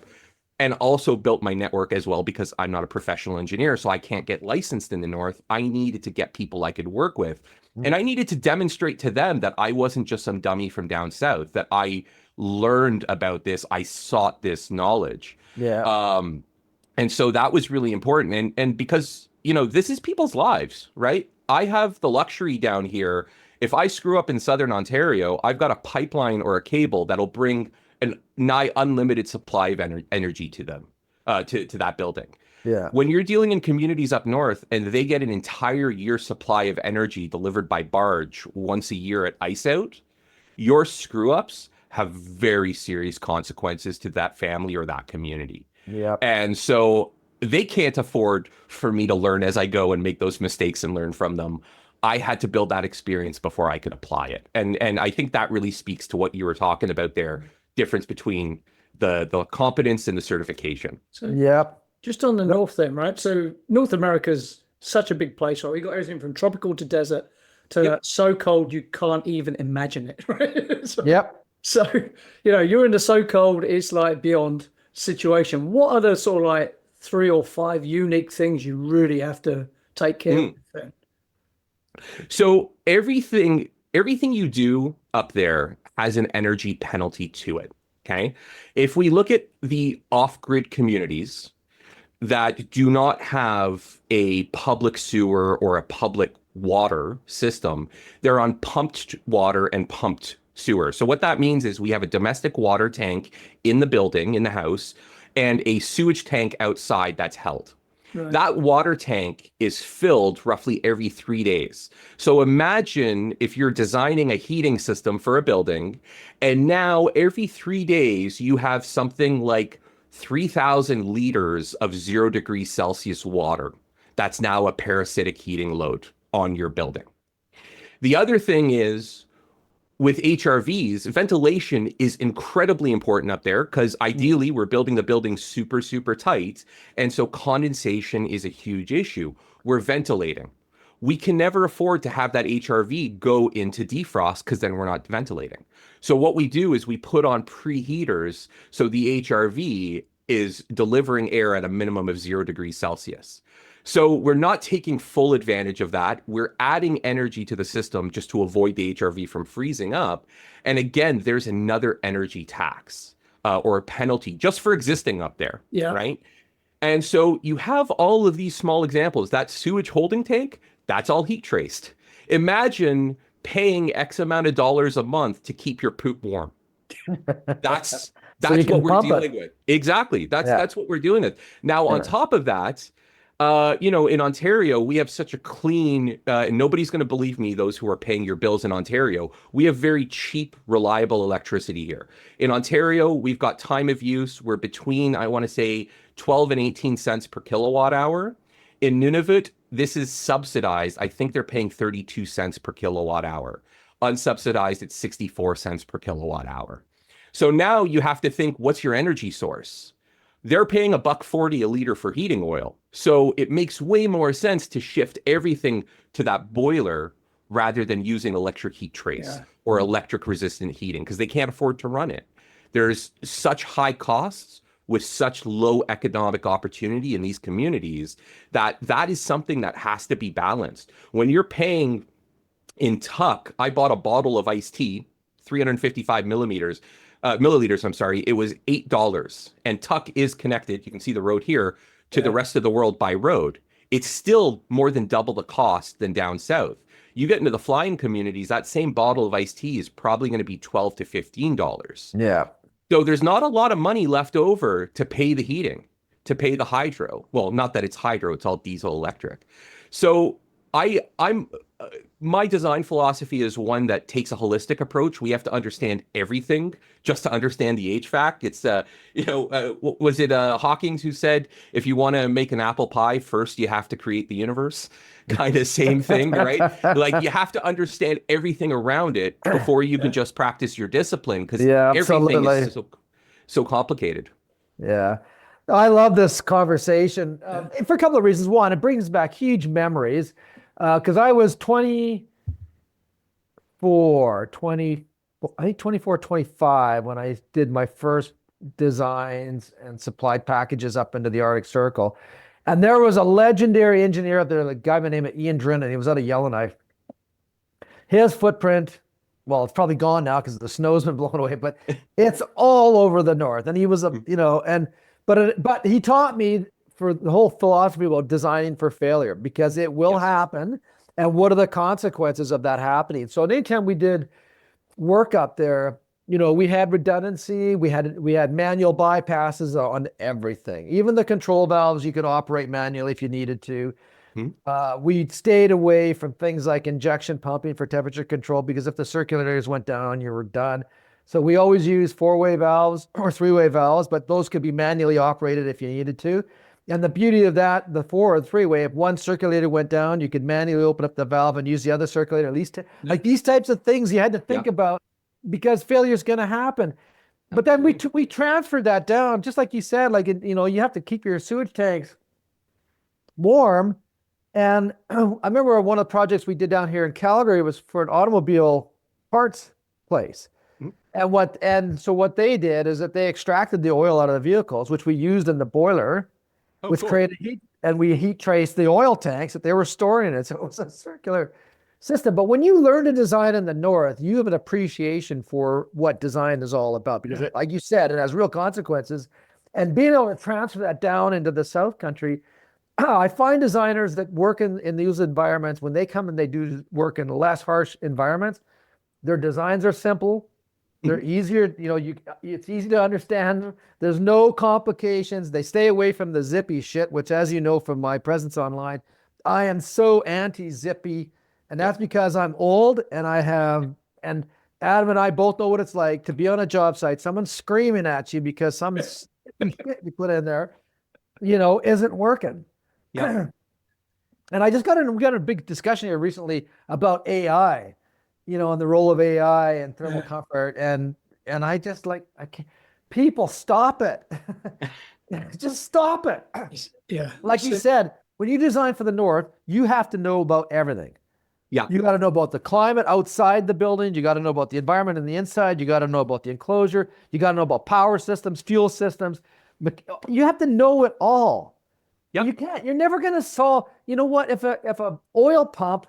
and also built my network as well, because I'm not a professional engineer, so I can't get licensed in the North. I needed to get people I could work with. And I needed to demonstrate to them that I wasn't just some dummy from down south, that I learned about this, I sought this knowledge. Yeah. And so that was really important. And because, this is people's lives, right? I have the luxury down here. If I screw up in Southern Ontario, I've got a pipeline or a cable that'll bring an nigh unlimited supply of energy to them, to that building. Yeah. When you're dealing in communities up north and they get an entire year's supply of energy delivered by barge once a year at ice out, your screw ups have very serious consequences to that family or that community. Yeah. And so they can't afford for me to learn as I go and make those mistakes and learn from them. I had to build that experience before I could apply it. And I think that really speaks to what you were talking about there, difference between the competence and the certification. So Yep. just on the North then, right? So North America's such a big place, right? We got everything from tropical to desert to so cold you can't even imagine it, right? So, you're in the so cold, it's like beyond situation. What are the sort of like 3 or 5 unique things you really have to take care of then? So everything you do up there has an energy penalty to it. Okay. If we look at the off-grid communities that do not have a public sewer or a public water system, they're on pumped water and pumped sewer. So what that means is we have a domestic water tank in the building, in the house, and a sewage tank outside that's held. Right. That water tank is filled roughly every 3 days. So imagine if you're designing a heating system for a building, and now every 3 days you have something like 3,000 liters of 0 degrees Celsius water. That's now a parasitic heating load on your building. The other thing is, with HRVs, ventilation is incredibly important up there because ideally we're building the building super, super tight. And so condensation is a huge issue. We're ventilating. We can never afford to have that HRV go into defrost because then we're not ventilating. So what we do is we put on preheaters so the HRV is delivering air at a minimum of 0 degrees Celsius. So we're not taking full advantage of that. We're adding energy to the system just to avoid the HRV from freezing up. And again, there's another energy tax or a penalty just for existing up there, right? And so you have all of these small examples. That sewage holding tank, that's all heat traced. Imagine paying X amount of dollars a month to keep your poop warm. That's what we're dealing with. Exactly. That's what we're dealing with. Now, on top of that, in Ontario, we have such a clean, and nobody's going to believe me, those who are paying your bills in Ontario, we have very cheap, reliable electricity here. In Ontario, we've got time of use. We're between, I want to say, 12 and 18 cents per kilowatt hour. In Nunavut, this is subsidized. I think they're paying 32 cents per kilowatt hour. Unsubsidized, it's 64 cents per kilowatt hour. So now you have to think, what's your energy source? They're paying $1.40 a liter for heating oil. So it makes way more sense to shift everything to that boiler rather than using electric heat trace or electric resistant heating because they can't afford to run it. There's such high costs with such low economic opportunity in these communities that is something that has to be balanced. When you're paying in Tuck, I bought a bottle of iced tea, 355 milliliters, it was $8. And Tuck is connected, you can see the road here, to the rest of the world by road. It's still more than double the cost than down south. You get into the flying communities, that same bottle of iced tea is probably going to be $12 to $15. Yeah. So there's not a lot of money left over to pay the heating, to pay the hydro. Well, not that it's hydro, it's all diesel electric. So my design philosophy is one that takes a holistic approach. We have to understand everything just to understand the HVAC. It's, was it Hawkins who said, if you want to make an apple pie, first you have to create the universe? Kind of same thing, right? Like you have to understand everything around it before you can just practice your discipline because everything is so complicated. Yeah. No, I love this conversation for a couple of reasons. One, it brings back huge memories because I was 20, I think 24, 25 when I did my first designs and supplied packages up into the Arctic Circle. And there was a legendary engineer out there, a guy by the name of Ian Drennan. He was out of Yellowknife. His footprint, well, it's probably gone now because the snow's been blown away, but it's all over the north. And he was but he taught me for the whole philosophy about designing for failure because it will happen. And what are the consequences of that happening? So anytime we did work up there, we had redundancy, we had manual bypasses on everything. Even the control valves you could operate manually if you needed to. We stayed away from things like injection pumping for temperature control because if the circulators went down, you were done. So we always use 4-way valves or 3-way valves, but those could be manually operated if you needed to. And the beauty of that, the 4- or 3-way, if one circulator went down, you could manually open up the valve and use the other circulator. At least like these types of things you had to think about because failure is going to happen. But then we transferred that down, just like you said, like, you have to keep your sewage tanks warm. And I remember one of the projects we did down here in Calgary was for an automobile parts place. And so what they did is that they extracted the oil out of the vehicles, which we used in the boiler, which created heat, and we heat traced the oil tanks that they were storing in it. So it was a circular system. But when you learn to design in the north, you have an appreciation for what design is all about because, like you said, it has real consequences. And being able to transfer that down into the South Country, I find designers that work in these environments, when they come and they do work in less harsh environments, their designs are simple. They're easier, it's easy to understand. There's no complications. They stay away from the zippy shit, which, as you know from my presence online, I am so anti-zippy. And that's because I'm old and and Adam and I both know what it's like to be on a job site, someone screaming at you because some shit you put in there, isn't working. Yeah. And we got a big discussion here recently about AI, and the role of AI and thermal comfort. And I just I can't, people stop it. Just stop it. Yeah. Like you said, when you design for the north, you have to know about everything. Yeah. You got to know about the climate outside the building. You got to know about the environment in the inside. You got to know about the enclosure. You got to know about power systems, fuel systems. You have to know it all. Yep. You can't. You're never going to solve. You know what? If a oil pump,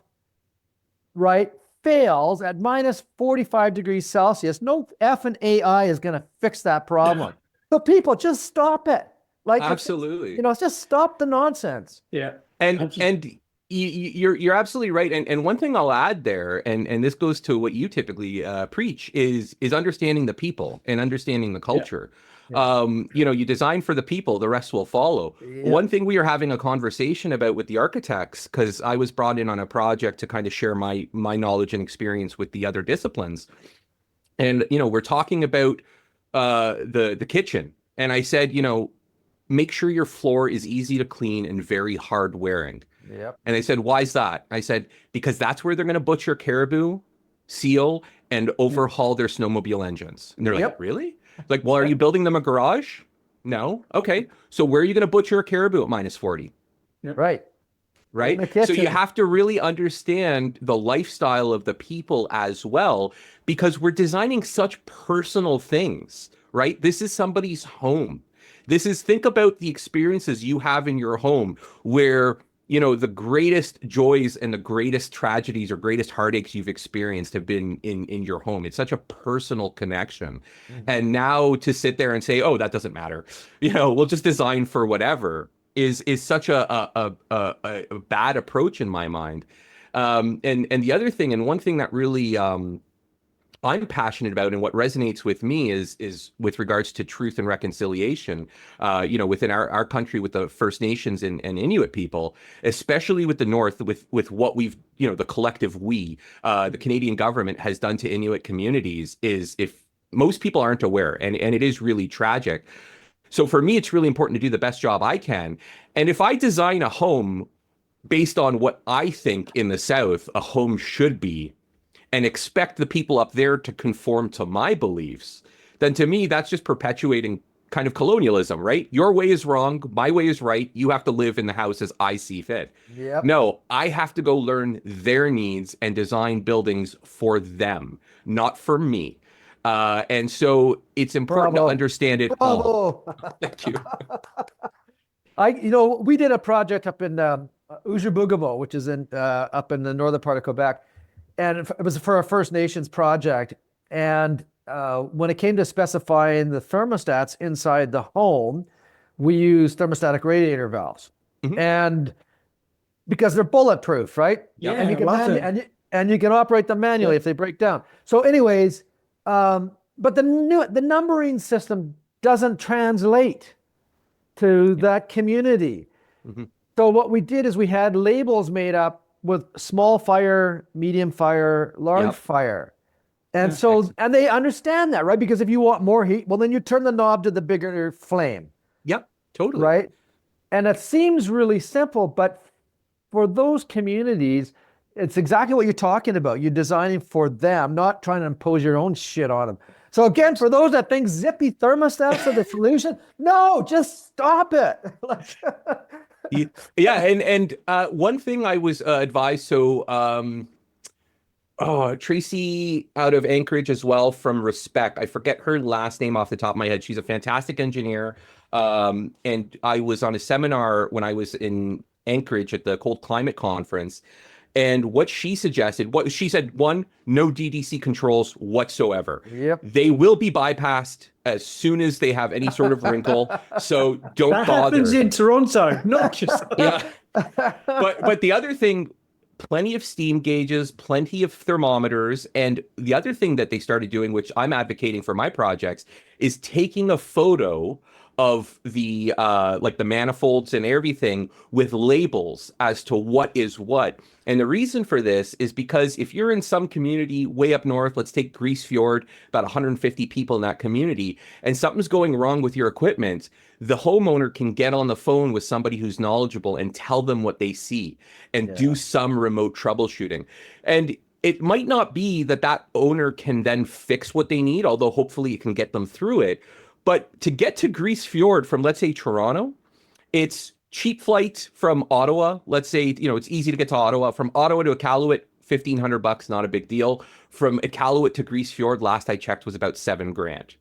fails at minus 45 degrees Celsius, no effing AI is going to fix that problem. So people, just stop it. Absolutely. Just stop the nonsense. Yeah. And you're absolutely right. And one thing I'll add there, and this goes to what you typically preach, is understanding the people and understanding the culture. You design for the people, the rest will follow. One thing we are having a conversation about with the architects, because I was brought in on a project to kind of share my knowledge and experience with the other disciplines. And, we're talking about the kitchen. And I said, make sure your floor is easy to clean and very hard wearing. Yep. And they said, why is that? I said, because that's where they're going to butcher caribou, seal, and overhaul their snowmobile engines. And they're like, really? Like, well, are you building them a garage? No. Okay. So where are you going to butcher a caribou at minus 40? Right. Right. So you have to really understand the lifestyle of the people as well, because we're designing such personal things, right? This is somebody's home. Think about the experiences you have in your home where, the greatest joys and the greatest tragedies or greatest heartaches you've experienced have been in your home. It's such a personal connection. Mm-hmm. And now to sit there and say, oh, that doesn't matter, we'll just design for whatever is such a bad approach in my mind. And the other thing, and one thing that really I'm passionate about and what resonates with me is with regards to truth and reconciliation, within our country with the First Nations and Inuit people, especially with the North, with what we've, the collective the Canadian government has done to Inuit communities is, if most people aren't aware, and it is really tragic. So for me, it's really important to do the best job I can. And if I design a home based on what I think in the South a home should be, and expect the people up there to conform to my beliefs, then to me, that's just perpetuating kind of colonialism, right? Your way is wrong, my way is right. You have to live in the house as I see fit. Yep. No, I have to go learn their needs and design buildings for them, not for me. And so it's important Bravo. to understand it all. Bravo. Thank you. We did a project up in Ujibugamo, which is in up in the northern part of Quebec, and it was for a First Nations project. And when it came to specifying the thermostats inside the home, we used thermostatic radiator valves, and because they're bulletproof, right? Yeah, and you can love it. and you can operate them manually if they break down. So, anyways, but the numbering system doesn't translate to that community. So what we did is we had labels made up with small fire, medium fire, large fire. And so, and they understand that, right? Because if you want more heat, well, then you turn the knob to the bigger flame. Yep, totally. Right? And it seems really simple, but for those communities, it's exactly what you're talking about. You're designing for them, not trying to impose your own shit on them. So again, for those that think zippy thermostats are the solution, no, just stop it. Yeah, and one thing I was advised, so Tracy out of Anchorage as well from Respect. I forget her last name off the top of my head. She's a fantastic engineer. And I was on a seminar when I was in Anchorage at the Cold Climate Conference. And what she suggested, what she said, one, no DDC controls whatsoever. Yep. They will be bypassed as soon as they have any sort of wrinkle. So don't That bother. happens in Toronto, not just. Yeah. But the other thing, plenty of steam gauges, plenty of thermometers. And the other thing that they started doing, which I'm advocating for my projects, is taking a photo of the like the manifolds and everything with labels as to what is what. And the reason for this is because if you're in some community way up north, let's take Grise Fjord, about 150 people in that community, and something's going wrong with your equipment, the homeowner can get on the phone with somebody who's knowledgeable and tell them what they see and do some remote troubleshooting. And it might not be that that owner can then fix what they need, although hopefully it can get them through it. But to get to Grise Fjord from, let's say, Toronto, it's cheap flight from Ottawa. Let's say, it's easy to get to Ottawa. From Ottawa to Iqaluit, $1,500, not a big deal. From Iqaluit to Grise Fjord, last I checked, was about $7,000.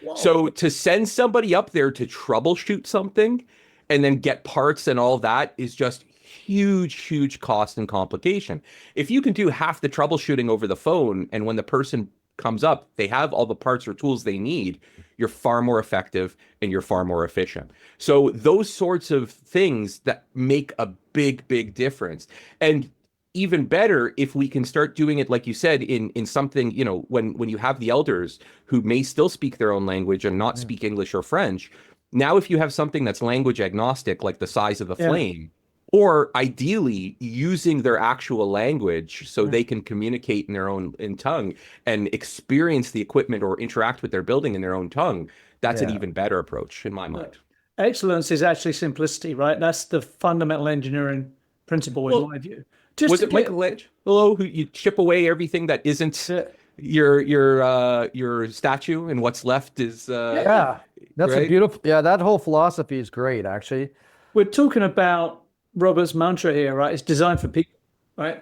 Whoa. So to send somebody up there to troubleshoot something and then get parts and all that is just huge cost and complication. If you can do half the troubleshooting over the phone, and when the person comes up, they have all the parts or tools they need, you're far more effective and you're far more efficient. So those sorts of things that make a big difference. And even better if we can start doing it, like you said, in something, when you have the elders who may still speak their own language and not speak English or French. Now, if you have something that's language agnostic, like the size of the flame, or ideally using their actual language so they can communicate in their own tongue and experience the equipment or interact with their building in their own tongue, that's an even better approach in my mind. Excellence is actually simplicity, right? That's the fundamental engineering principle in my view. Was it Michelangelo who you chip away everything that isn't your statue, and what's left is that's a beautiful, that whole philosophy is great, actually. We're talking about Robert's mantra here, right? It's designed for people, right?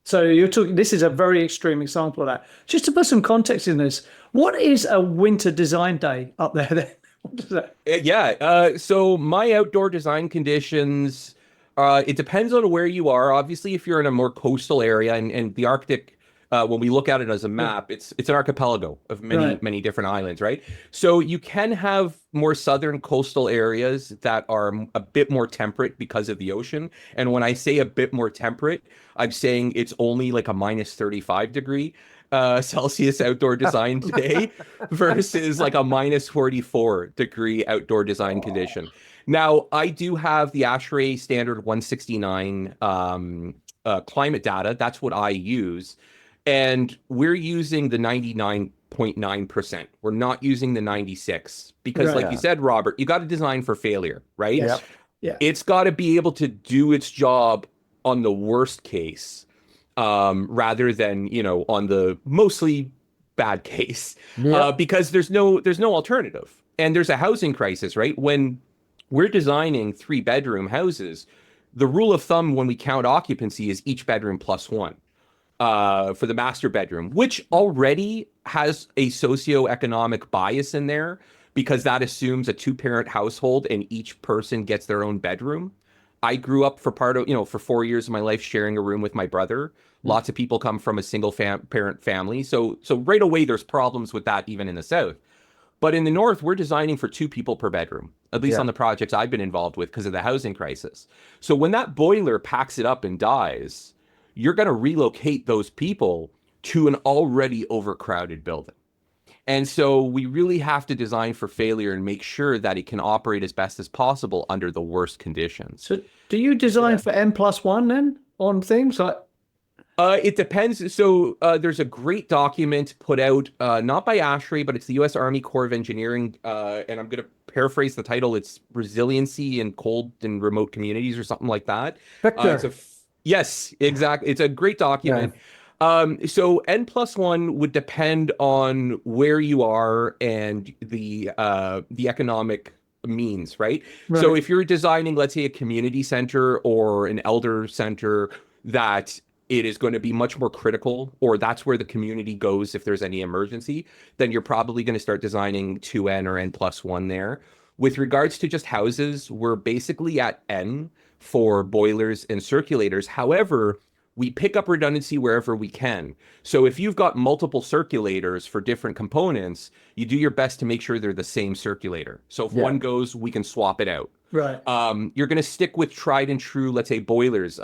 So you're talking, this is a very extreme example of that. Just to put some context in this, what is a winter design day up there then? What is that? So my outdoor design conditions, it depends on where you are. Obviously, if you're in a more coastal area, and the Arctic, when we look at it as a map, it's an archipelago of many different islands, right? So you can have more southern coastal areas that are a bit more temperate because of the ocean. And when I say a bit more temperate, I'm saying it's only like a minus 35 degree Celsius outdoor design day versus like a minus 44 degree outdoor design condition. Now, I do have the ASHRAE standard 169 climate data. That's what I use. And we're using the 99.9%. We're not using the 96 because like you said, Robert, you got to design for failure, right? Yep. Yeah. It's got to be able to do its job on the worst case, rather than, on the mostly bad case Yeah. because there's no alternative, and there's a housing crisis, right? When we're designing 3-bedroom houses, the rule of thumb when we count occupancy is each bedroom plus one for the master bedroom, which already has a socioeconomic bias in there because that assumes a 2-parent household and each person gets their own bedroom. I grew up for for 4 years of my life sharing a room with my brother. Lots of people come from a single parent family. So right away, there's problems with that even in the South. But in the North, we're designing for 2 people per bedroom, at least Yeah. on the projects I've been involved with because of the housing crisis. So when that boiler packs it up and dies, you're going to relocate those people to an already overcrowded building. And so we really have to design for failure and make sure that it can operate as best as possible under the worst conditions. So do you design for N+1 then on things like? It depends. So there's a great document put out, not by ASHRAE, but it's the U.S. Army Corps of Engineering. And I'm going to paraphrase the title. It's Resiliency in Cold and Remote Communities or something like that. Victor. Yes, exactly. It's a great document. So N+1 would depend on where you are and the economic means, right? So if you're designing, let's say, a community center or an elder center that it is going to be much more critical, or that's where the community goes if there's any emergency, then you're probably going to start designing 2N or N+1 there. With regards to just houses, we're basically at N for boilers and circulators. However, we pick up redundancy wherever we can. So if you've got multiple circulators for different components, you do your best to make sure they're the same circulator. So if one goes, we can swap it out. Right. You're going to stick with tried and true, let's say, boilers.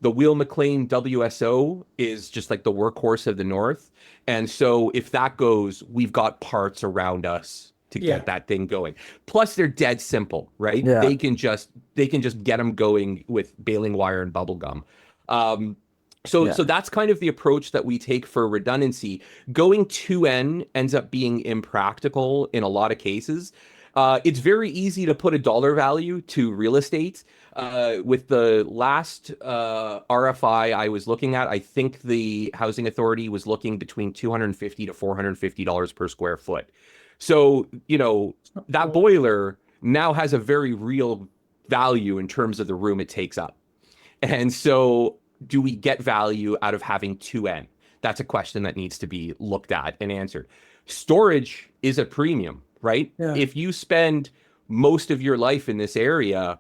The Wheel McLean WSO is just like the workhorse of the North. And so if that goes, we've got parts around us to get that thing going. Plus, they're dead simple, right? Yeah. They can just get them going with baling wire and bubble gum. So that's kind of the approach that we take for redundancy. Going 2N ends up being impractical in a lot of cases. It's very easy to put a dollar value to real estate. With the last RFI I was looking at, I think the Housing Authority was looking between $250 to $450 per square foot. So, that boiler now has a very real value in terms of the room it takes up. And so do we get value out of having 2N? That's a question that needs to be looked at and answered. Storage is a premium, right? Yeah. If you spend most of your life in this area,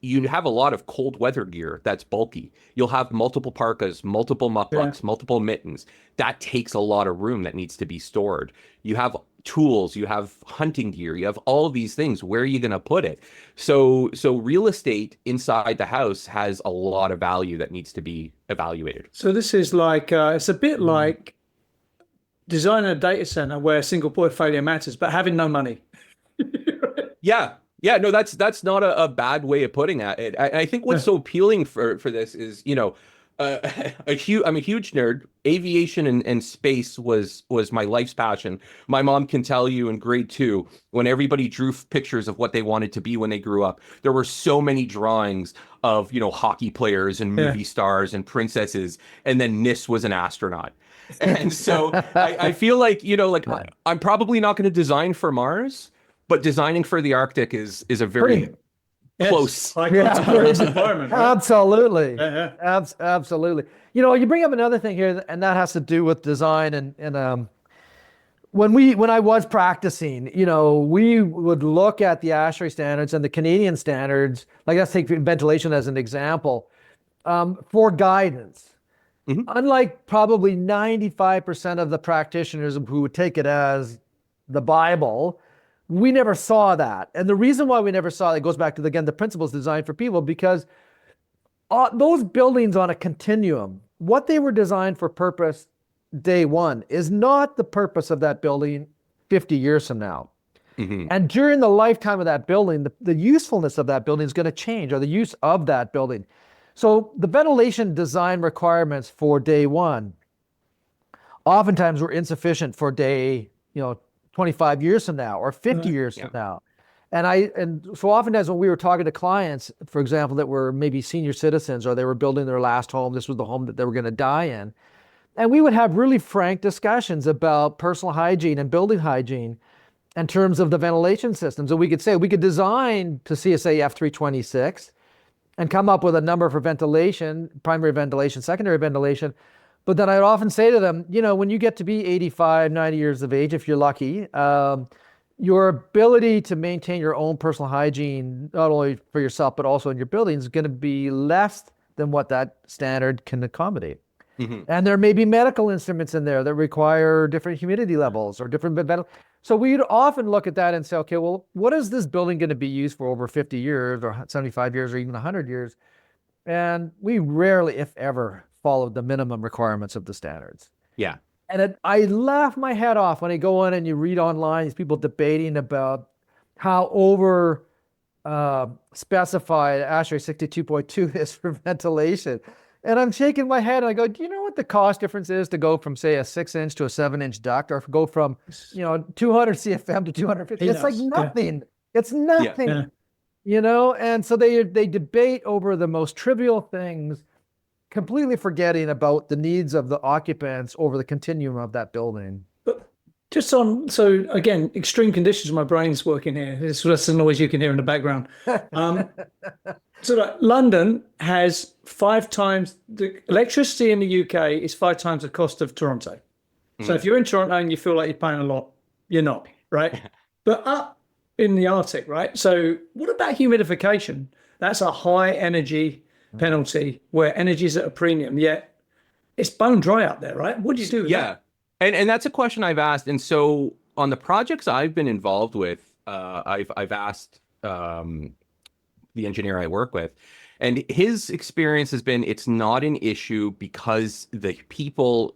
you have a lot of cold weather gear that's bulky. You'll have multiple parkas, multiple mucklucks, multiple mittens. That takes a lot of room that needs to be stored. You have tools, you have hunting gear, you have all of these things. Where are you going to put it? So real estate inside the house has a lot of value that needs to be evaluated. So this is like, it's a bit like designing a data center where single point failure matters, but having no money. Yeah, no, that's not a bad way of putting it. I think what's so appealing for this is, I'm a huge nerd. Aviation and space was my life's passion. My mom can tell you in grade 2, when everybody drew pictures of what they wanted to be when they grew up, there were so many drawings of, hockey players and movie stars and princesses, and then Niss was an astronaut. And so I feel like, I'm probably not going to design for Mars, but designing for the Arctic is a very close environment. Right? Absolutely. Absolutely. You bring up another thing here, and that has to do with design. And when I was practicing, we would look at the ASHRAE standards and the Canadian standards, like let's take ventilation as an example, for guidance. Mm-hmm. Unlike probably 95% of the practitioners who would take it as the Bible, we never saw that. And the reason why we never saw it goes back to, again, the principles designed for people, because those buildings on a continuum, what they were designed for purpose day one is not the purpose of that building 50 years from now. Mm-hmm. And during the lifetime of that building, the usefulness of that building is going to change, or the use of that building. So the ventilation design requirements for day one oftentimes were insufficient for day, 25 years from now or 50 years from now. And so oftentimes when we were talking to clients, for example, that were maybe senior citizens or they were building their last home, this was the home that they were going to die in, And we would have really frank discussions about personal hygiene and building hygiene in terms of the ventilation systems. And we could say we could design to CSA F326 and come up with a number for ventilation, primary ventilation, secondary ventilation. But then I'd often say to them, when you get to be 85, 90 years of age, if you're lucky, your ability to maintain your own personal hygiene, not only for yourself, but also in your building, is going to be less than what that standard can accommodate. And there may be medical instruments in there that require different humidity levels or different so we'd often look at that and say, okay, well, what is this building going to be used for over 50 years or 75 years or even 100 years? And we rarely, if ever, followed the minimum requirements of the standards. Yeah. And I laugh my head off when I go in and you read online these people debating about how over specified ASHRAE 62.2 is for ventilation. And I'm shaking my head and I go, do you know what the cost difference is to go from, say, a 6-inch to a 7-inch duct, or go from, 200 CFM to 250? It's like nothing. Yeah. It's nothing, And so they debate over the most trivial things, completely forgetting about the needs of the occupants over the continuum of that building. But so again, extreme conditions, my brain's working here. That's the noise you can hear in the background. So like London has 5 times the electricity in the UK is 5 times the cost of Toronto. So if you're in Toronto and you feel like you're paying a lot, you're not, right? But up in the Arctic, right? So what about humidification? That's a high energy penalty where energy is at a premium, yet it's bone dry out there, right? What do you do with that? And that's a question I've asked. And so on the projects I've been involved with, I've asked the engineer I work with, and his experience has been it's not an issue because the people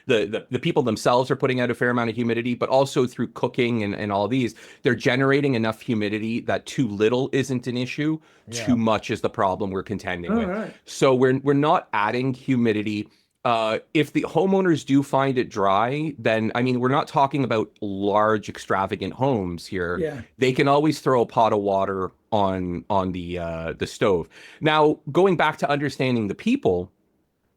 the people themselves are putting out a fair amount of humidity, but also through cooking and all these, they're generating enough humidity that too little isn't an issue. Yeah. Too much is the problem we're contending with. Right. So we're not adding humidity. If the homeowners do find it dry, then, we're not talking about large, extravagant homes here. Yeah. They can always throw a pot of water on the stove. Now, going back to understanding the people,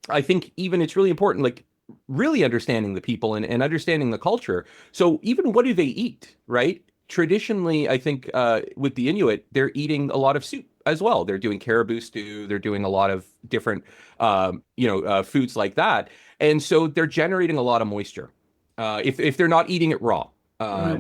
I think even it's really important, like really understanding the people and understanding the culture. So even what do they eat, right? Traditionally, I think with the Inuit, they're eating a lot of soup as well. They're doing caribou stew. They're doing a lot of different, foods like that. And so they're generating a lot of moisture if they're not eating it raw,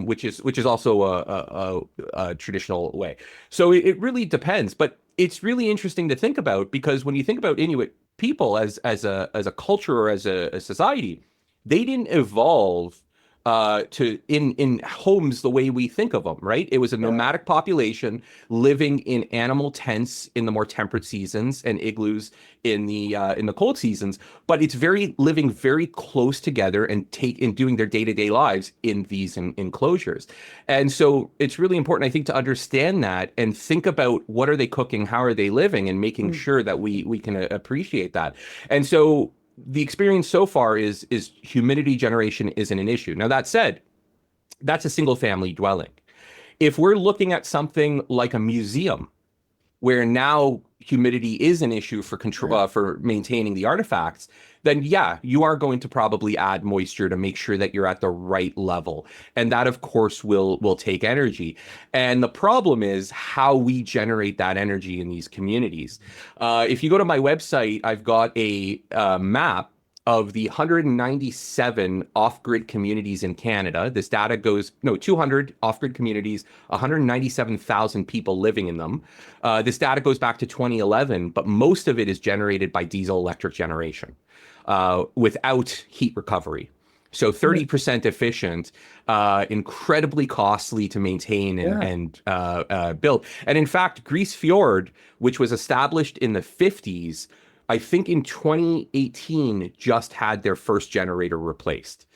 which is also a traditional way. So it really depends. But it's really interesting to think about, because when you think about Inuit people as a culture or as a society, they didn't evolve to in homes the way we think of them, right? It was a nomadic population living in animal tents in the more temperate seasons and igloos in the cold seasons. But it's living very close together and doing their day-to-day lives in these enclosures. And so it's really important, I think, to understand that and think about what are they cooking, how are they living, and making sure that we can appreciate that. And so the experience so far is humidity generation isn't an issue. Now, that said, that's a single family dwelling. If we're looking at something like a museum, where now humidity is an issue for control, for maintaining the artifacts, then you are going to probably add moisture to make sure that you're at the right level. And that, of course, will take energy. And the problem is how we generate that energy in these communities. If you go to my website, I've got a map of the 197 off-grid communities in Canada. This data 200 off-grid communities, 197,000 people living in them. This data goes back to 2011, but most of it is generated by diesel electric generation without heat recovery. So 30% efficient, incredibly costly to maintain and build. And in fact, Grise Fjord, which was established in the 50s, I think in 2018 just had their first generator replaced.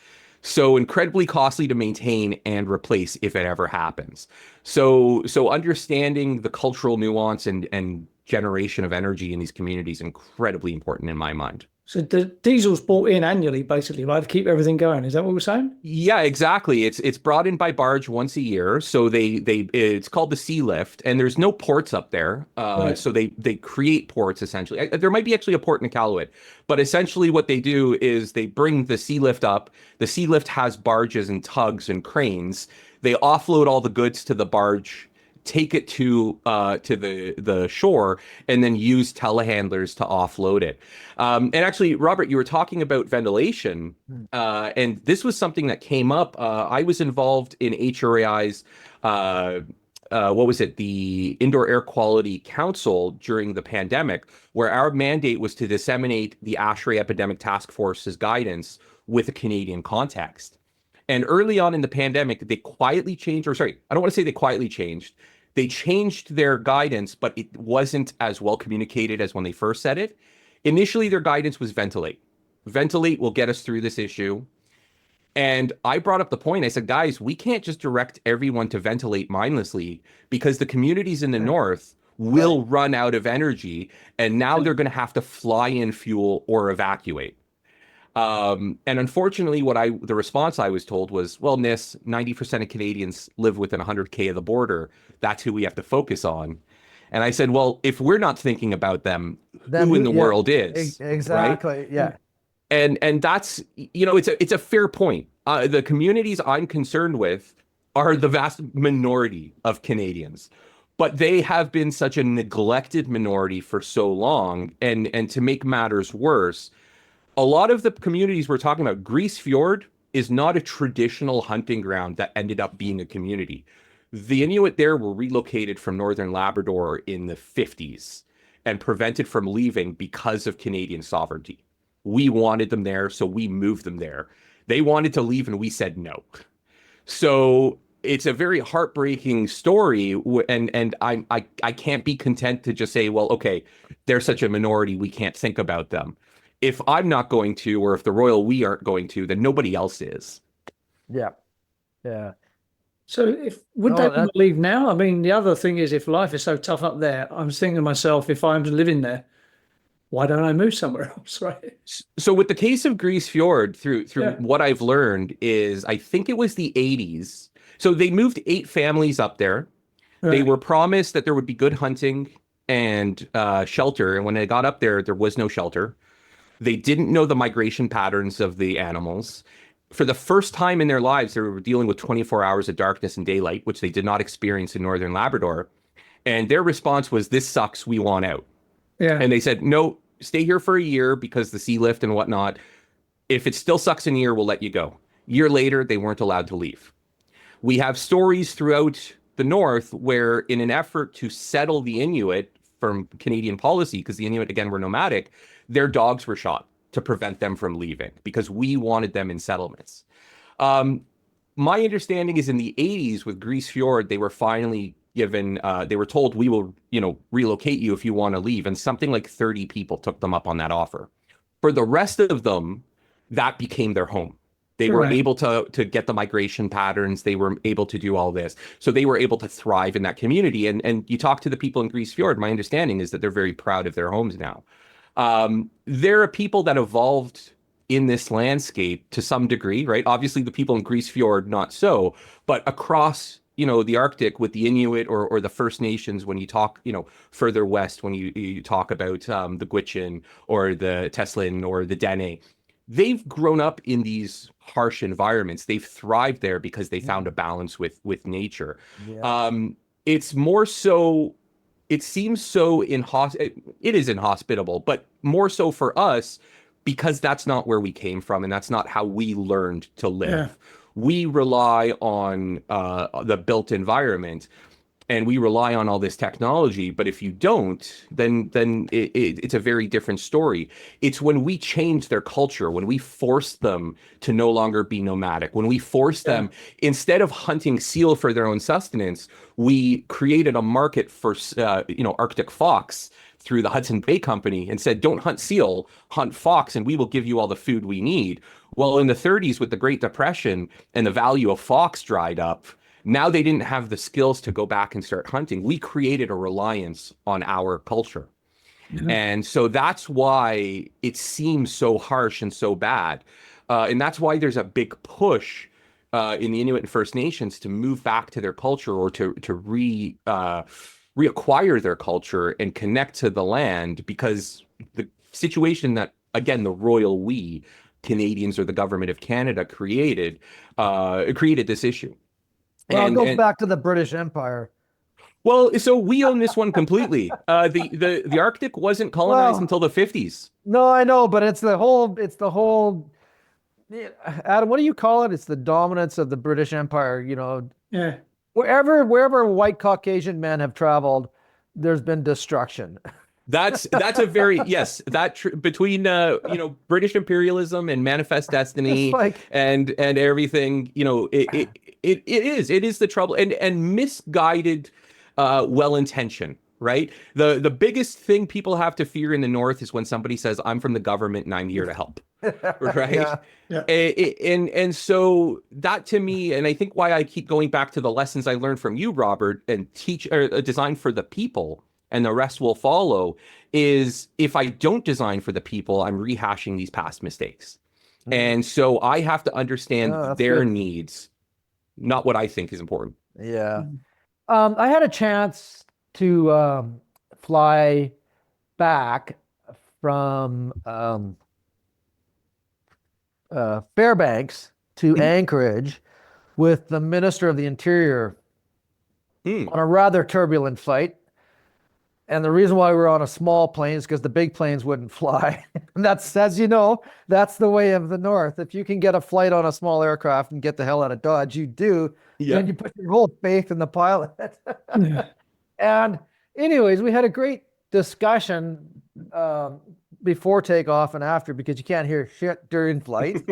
So incredibly costly to maintain and replace if it ever happens. So understanding the cultural nuance and generation of energy in these communities is incredibly important in my mind. So the diesel's bought in annually, basically, right, to keep everything going. Is that what we're saying? Yeah, exactly. It's brought in by barge once a year. So it's called the sea lift, and there's no ports up there. Right. So they create ports essentially. There might be actually a port in Iqaluit, but essentially what they do is they bring the sea lift up. The sea lift has barges and tugs and cranes. They offload all the goods to the barge, take it to the shore, and then use telehandlers to offload it. And actually, Robert, you were talking about ventilation, and this was something that came up. I was involved in HRAI's, what was it, the Indoor Air Quality Council during the pandemic, where our mandate was to disseminate the ASHRAE Epidemic Task Force's guidance with a Canadian context. And early on in the pandemic, they quietly changed, or sorry, I don't want to say they quietly changed. They changed their guidance, but it wasn't as well communicated as when they first said it. Initially, their guidance was ventilate. Ventilate will get us through this issue. And I brought up the point. I said, guys, we can't just direct everyone to ventilate mindlessly because the communities in the north will run out of energy. And now they're going to have to fly in fuel or evacuate. And unfortunately, the response I was told was, well, Niss, 90% of Canadians live within 100K of the border. That's who we have to focus on. And I said, well, if we're not thinking about them, who in the world is? Exactly. Right? Yeah. And that's, it's a fair point. The communities I'm concerned with are the vast minority of Canadians, but they have been such a neglected minority for so long. And to make matters worse, a lot of the communities we're talking about, Grise Fjord is not a traditional hunting ground that ended up being a community. The Inuit there were relocated from Northern Labrador in the 50s and prevented from leaving because of Canadian sovereignty. We wanted them there, so we moved them there. They wanted to leave and we said no. So it's a very heartbreaking story, and I can't be content to just say, well, okay, they're such a minority, we can't think about them. If I'm not going to, or if the royal we aren't going to, then nobody else is. Yeah. Yeah. So would they want to leave now? I mean, the other thing is, if life is so tough up there, I'm thinking to myself, if I'm living there, why don't I move somewhere else, right? So with the case of Grise Fjord, through what I've learned is, I think it was the 80s. So they moved 8 families up there. Right. They were promised that there would be good hunting and shelter. And when they got up there, there was no shelter. They didn't know the migration patterns of the animals. For the first time in their lives, they were dealing with 24 hours of darkness and daylight, which they did not experience in Northern Labrador. And their response was, this sucks, we want out. Yeah. And they said, no, stay here for a year because the sea lift and whatnot. If it still sucks in a year, we'll let you go. Year later, they weren't allowed to leave. We have stories throughout the north where, in an effort to settle the Inuit from Canadian policy, because the Inuit, again, were nomadic, their dogs were shot to prevent them from leaving because we wanted them in settlements. My understanding is in the 80s with Grise Fjord, they were finally given, they were told, we will, relocate you if you want to leave. And something like 30 people took them up on that offer. For the rest of them, that became their home. They were able to get the migration patterns. They were able to do all this. So they were able to thrive in that community. And you talk to the people in Grise Fjord, my understanding is that they're very proud of their homes now. There are people that evolved in this landscape to some degree, right? Obviously, the people in Grise Fjord, not so, but across, the Arctic with the Inuit or the First Nations, when you talk, further west, when you talk about the Gwich'in or the Teslin or the Dene, they've grown up in these harsh environments. They've thrived there because they found a balance with nature. Yeah. It's more so. It seems so it is inhospitable, but more so for us because that's not where we came from and that's not how we learned to live. Yeah. We rely on the built environment and we rely on all this technology. But if you don't, then it's a very different story. It's when we change their culture, when we force them to no longer be nomadic, when we force them, instead of hunting seal for their own sustenance, we created a market for, Arctic fox through the Hudson Bay Company and said, don't hunt seal, hunt fox, and we will give you all the food we need. Well, in the 30s with the Great Depression and the value of fox dried up, now they didn't have the skills to go back and start hunting. We created a reliance on our culture. And so that's why it seems so harsh and so bad. And that's why there's a big push in the Inuit and First Nations to move back to their culture, or to reacquire their culture and connect to the land, because the situation that, again, the royal we Canadians, or the government of Canada, created this issue. Well, it goes back to the British Empire. Well, so we own this one completely. The Arctic wasn't colonized until the 50s. No, I know, but it's the whole, Adam, what do you call it? It's the dominance of the British Empire, Yeah. Wherever white Caucasian men have traveled, there's been destruction. That's a very, yes, between British imperialism and manifest destiny, and everything, it is the trouble, and misguided well-intention, right? The biggest thing people have to fear in the North is when somebody says, I'm from the government and I'm here to help. Right. Yeah. And so that, to me, and I think why I keep going back to the lessons I learned from you, Robert, and teach a design for the people, and the rest will follow, is if I don't design for the people, I'm rehashing these past mistakes. And so I have to understand their needs, not what I think is important. Yeah. I had a chance to fly back from Fairbanks to Anchorage with the Minister of the Interior on a rather turbulent flight. And the reason why we were on a small plane is because the big planes wouldn't fly. And that's, as you know, that's the way of the North. If you can get a flight on a small aircraft and get the hell out of Dodge, you do. Yeah. And you put your whole faith in the pilot. Yeah. And anyways, we had a great discussion before takeoff and after, because you can't hear shit during flight.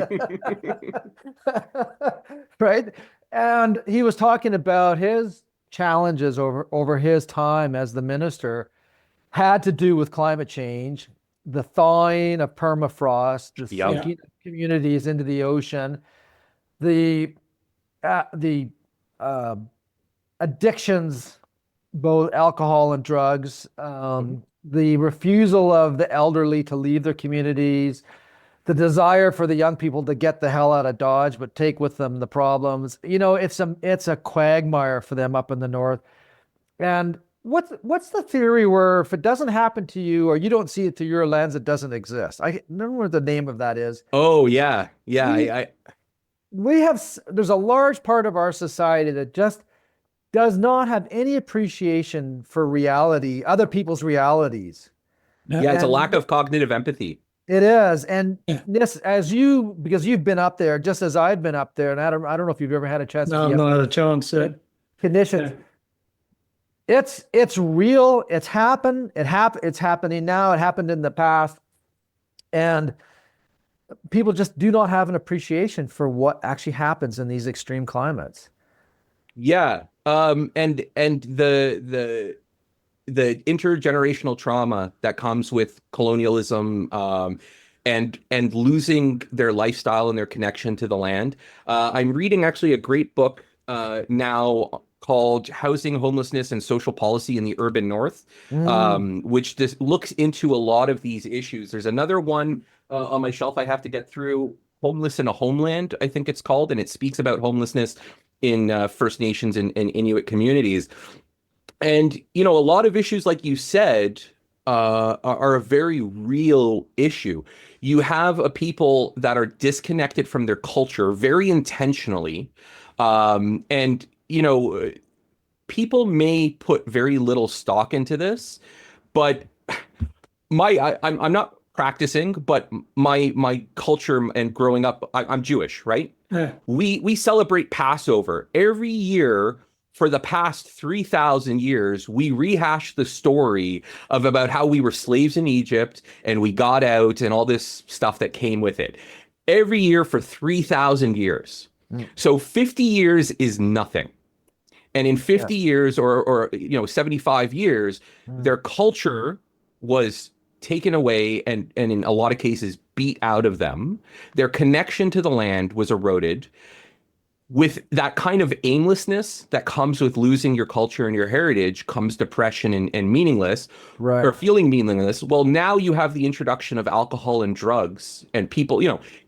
Right? And he was talking about his challenges over his time as the minister had to do with climate change, the thawing of permafrost, the sinking of communities into the ocean, the addictions, both alcohol and drugs, the refusal of the elderly to leave their communities, the desire for the young people to get the hell out of Dodge, but take with them the problems. It's a quagmire for them up in the North. And what's the theory where if it doesn't happen to you, or you don't see it through your lens, it doesn't exist? I don't know what the name of that is. Oh, yeah. Yeah. There's a large part of our society that just does not have any appreciation for reality, other people's realities. Yeah, it's a lack of cognitive empathy. It is. And Niss, because you've been up there, just as I've been up there, and Adam, I don't know if you've ever had a chance. No, I've not had a chance. Conditions. Yeah. It's real. It's happened. It's happening now. It happened in the past. And people just do not have an appreciation for what actually happens in these extreme climates. Yeah. And the intergenerational trauma that comes with colonialism, and losing their lifestyle and their connection to the land. I'm reading actually a great book now called Housing, Homelessness, and Social Policy in the Urban North, which just looks into a lot of these issues. There's another one on my shelf I have to get through, Homeless in a Homeland, I think it's called, and it speaks about homelessness in First Nations and Inuit communities. And, a lot of issues, like you said, are a very real issue. You have a people that are disconnected from their culture very intentionally. And, people may put very little stock into this, but I'm not practicing, but my culture and growing up, I'm Jewish, right? Yeah. We celebrate Passover every year. For the past 3,000 years, we rehash the story about how we were slaves in Egypt and we got out and all this stuff that came with it. Every year for 3,000 years. So 50 years is nothing. And in 50 years or 75 years, their culture was taken away and in a lot of cases beat out of them. Their connection to the land was eroded. with that kind of aimlessness that comes with losing your culture and your heritage comes depression and meaningless Right. or feeling meaningless. Well, now you have the introduction of alcohol and drugs, and people,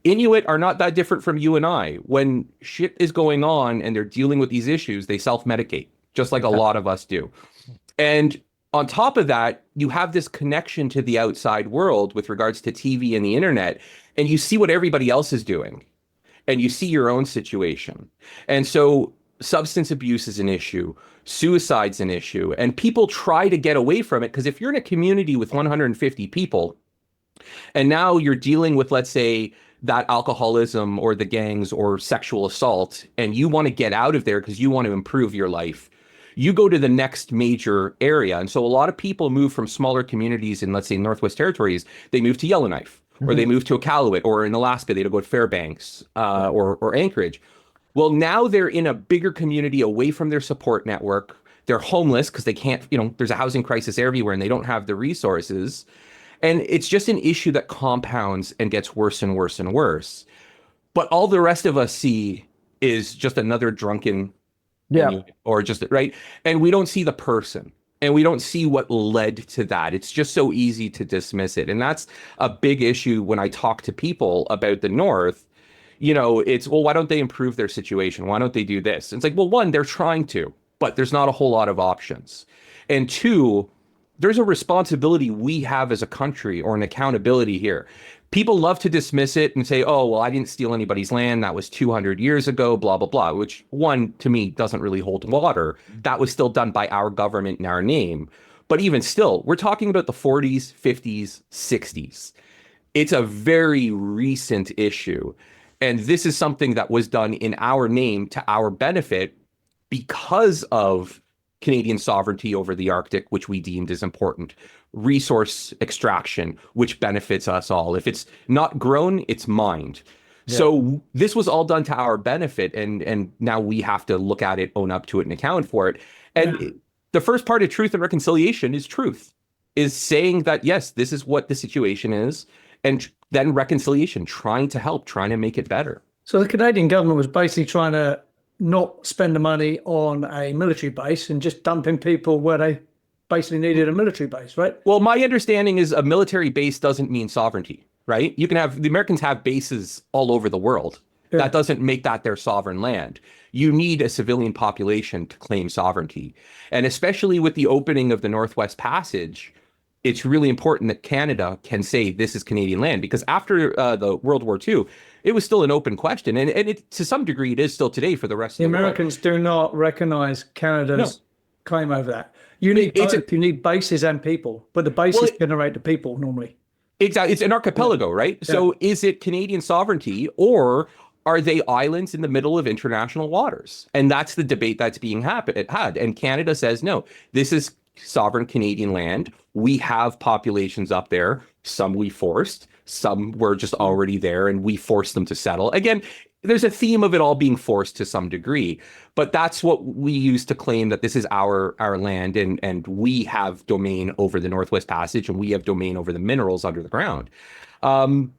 Inuit are not that different from you and I. When shit is going on and they're dealing with these issues, they self-medicate, just like a lot of us do. And on top of that, you have this connection to the outside world with regards to TV and the internet, and you see what everybody else is doing and you see your own situation. And so substance abuse is an issue, suicide's an issue, and people try to get away from it because if you're in a community with 150 people and now you're dealing with, let's say, that alcoholism or the gangs or sexual assault, and you want to get out of there because you want to improve your life, you go to the next major area. And so a lot of people move from smaller communities in, let's say, Northwest Territories, they move to Yellowknife, or they move to Iqaluit, or in Alaska, they'd go to Fairbanks or Anchorage. Well, now they're in a bigger community away from their support network. They're homeless because they can't, there's a housing crisis everywhere and they don't have the resources. And it's just an issue that compounds and gets worse and worse and worse. But all the rest of us see is just another drunken, or just, right? And we don't see the person. And we don't see what led to that. It's just so easy to dismiss it. And that's a big issue when I talk to people about the North. It's, well, why don't they improve their situation? Why don't they do this? And it's like, well, one, they're trying to, but there's not a whole lot of options. And two, there's a responsibility we have as a country or an accountability here. People love to dismiss it and say, oh, well, I didn't steal anybody's land. That was 200 years ago, blah, blah, blah, which one, to me, doesn't really hold water. That was still done by our government in our name. But even still, we're talking about the 40s, 50s, 60s. It's a very recent issue. And this is something that was done in our name to our benefit because of Canadian sovereignty over the Arctic, which we deemed as important, resource extraction, which benefits us all. If it's not grown, it's mined. Yeah. So this was all done to our benefit, and now we have to look at it, own up to it, and account for it. And the first part of truth and reconciliation is truth, is saying that, yes, this is what the situation is, and then reconciliation, trying to help, trying to make it better. So the Canadian government was basically trying to not spend the money on a military base and just dumping people where they basically needed a military base, right? Well, my understanding is a military base doesn't mean sovereignty, right? You can have, the Americans have bases all over the world. Yeah. That doesn't make that their sovereign land. You need a civilian population to claim sovereignty. And especially with the opening of the Northwest Passage, it's really important that Canada can say this is Canadian land, because after the World War II, it was still an open question. And it, to some degree, it is still today for the rest of the world. The Americans do not recognize Canada's claim over that. You need both. You need bases and people, but the bases generate the people normally. Exactly. It's an archipelago, right? Yeah. So is it Canadian sovereignty, or are they islands in the middle of international waters? And that's the debate that's being had. And Canada says, no, this is sovereign Canadian land. We have populations up there. Some we forced, some were just already there and we forced them to settle. Again, there's a theme of it all being forced to some degree, but that's what we use to claim that this is our land, and we have domain over the Northwest Passage, and we have domain over the minerals under the ground. And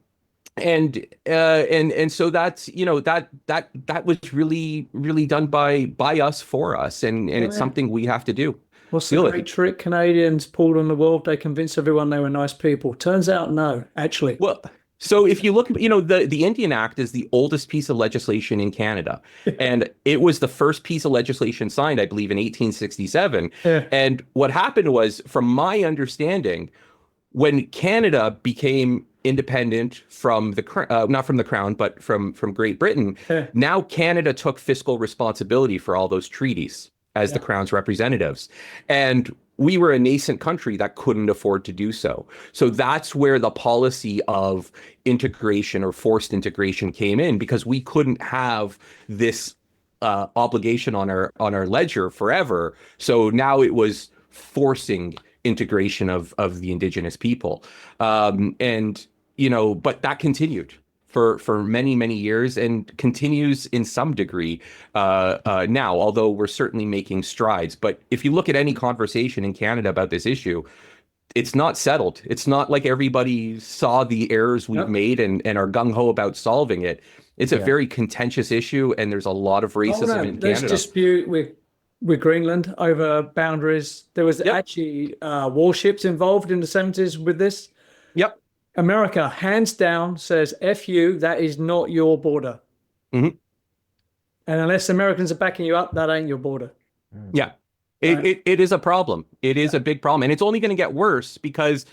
so that's, that was really done by us for us, and it's something we have to do. What's the great trick Canadians pulled on the world? They convinced everyone they were nice people. Turns out, no, actually. Well, so if you look, the Indian Act is the oldest piece of legislation in Canada. And it was the first piece of legislation signed, I believe, in 1867. Yeah. And what happened was, from my understanding, when Canada became independent from the not from the Crown, but from Great Britain, now Canada took fiscal responsibility for all those treaties as the Crown's representatives. And we were a nascent country that couldn't afford to do so. So that's where the policy of integration or forced integration came in, because we couldn't have this obligation on our ledger forever. So now it was forcing integration of the Indigenous people. But that continued for many, many years, and continues in some degree now, although we're certainly making strides. But if you look at any conversation in Canada about this issue, it's not settled. It's not like everybody saw the errors we've made and are gung-ho about solving it. It's a very contentious issue, and there's a lot of racism in There's Canada. dispute with Greenland over boundaries. There was actually warships involved in the 70s with this. Yep. America, hands down, says, F you, that is not your border. Mm-hmm. And unless Americans are backing you up, that ain't your border. Yeah. It is a problem. It is a big problem. And it's only going to get worse because,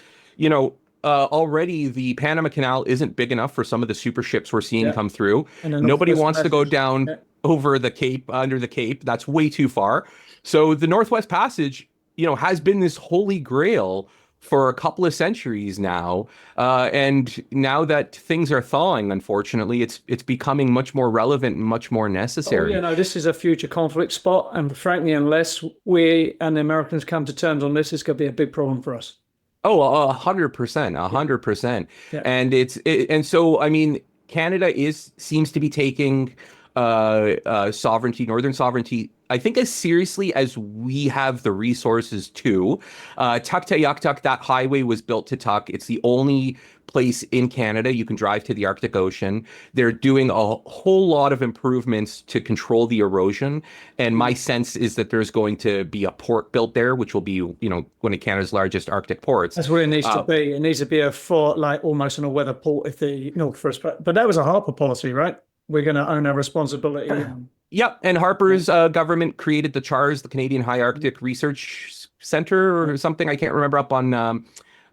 already the Panama Canal isn't big enough for some of the super ships we're seeing come through. Nobody wants to go down over the Cape, under the Cape. That's way too far. So the Northwest Passage, has been this holy grail for a couple of centuries now. And now that things are thawing, unfortunately, it's becoming much more relevant and much more necessary. This is a future conflict spot. And frankly, unless we and the Americans come to terms on this, it's going to be a big problem for us. Oh, 100%, 100%. Yeah. And so, I mean, Canada seems to be taking sovereignty, northern sovereignty, I think as seriously as we have the resources to. Tuktoyaktuk, that highway was built to Tuk. It's the only place in Canada you can drive to the Arctic Ocean. They're doing a whole lot of improvements to control the erosion. And my sense is that there's going to be a port built there, which will be, one of Canada's largest Arctic ports. That's what it needs to be. It needs to be a fort, like almost an all-weather port if the North first. But that was a Harper policy, right? We're going to own our responsibility. Yep. And Harper's government created the CHARS, the Canadian High Arctic Research Center or something. I can't remember, up on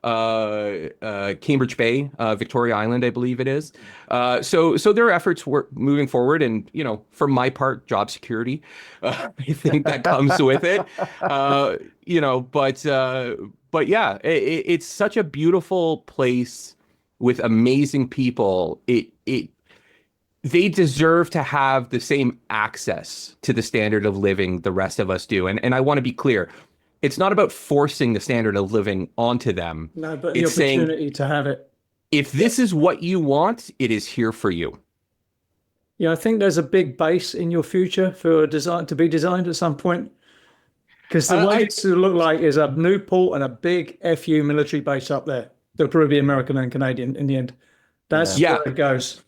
Cambridge Bay, Victoria Island, I believe it is. So their efforts were moving forward. And, for my part, job security, I think that comes with it. But yeah, it's such a beautiful place with amazing people. They deserve to have the same access to the standard of living the rest of us do. And I want to be clear, it's not about forcing the standard of living onto them. No, but it's the opportunity to have it. If this is what you want, it is here for you. Yeah, I think there's a big base in your future for design to be designed at some point. Because the way it's to look like is a new port and a big FU military base up there. They'll probably be American and Canadian in the end. That's where it goes.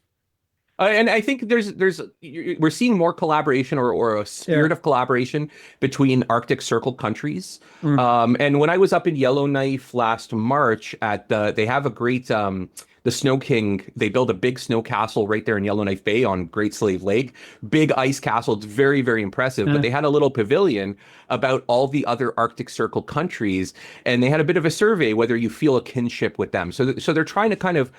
And I think we're seeing more collaboration or a spirit of collaboration between Arctic Circle countries. And when I was up in Yellowknife last March they have a great, the Snow King, they build a big snow castle right there in Yellowknife Bay on Great Slave Lake. Big ice castle. It's very, very impressive. But they had a little pavilion about all the other Arctic Circle countries. And they had a bit of a survey whether you feel a kinship with them. So they're trying to kind of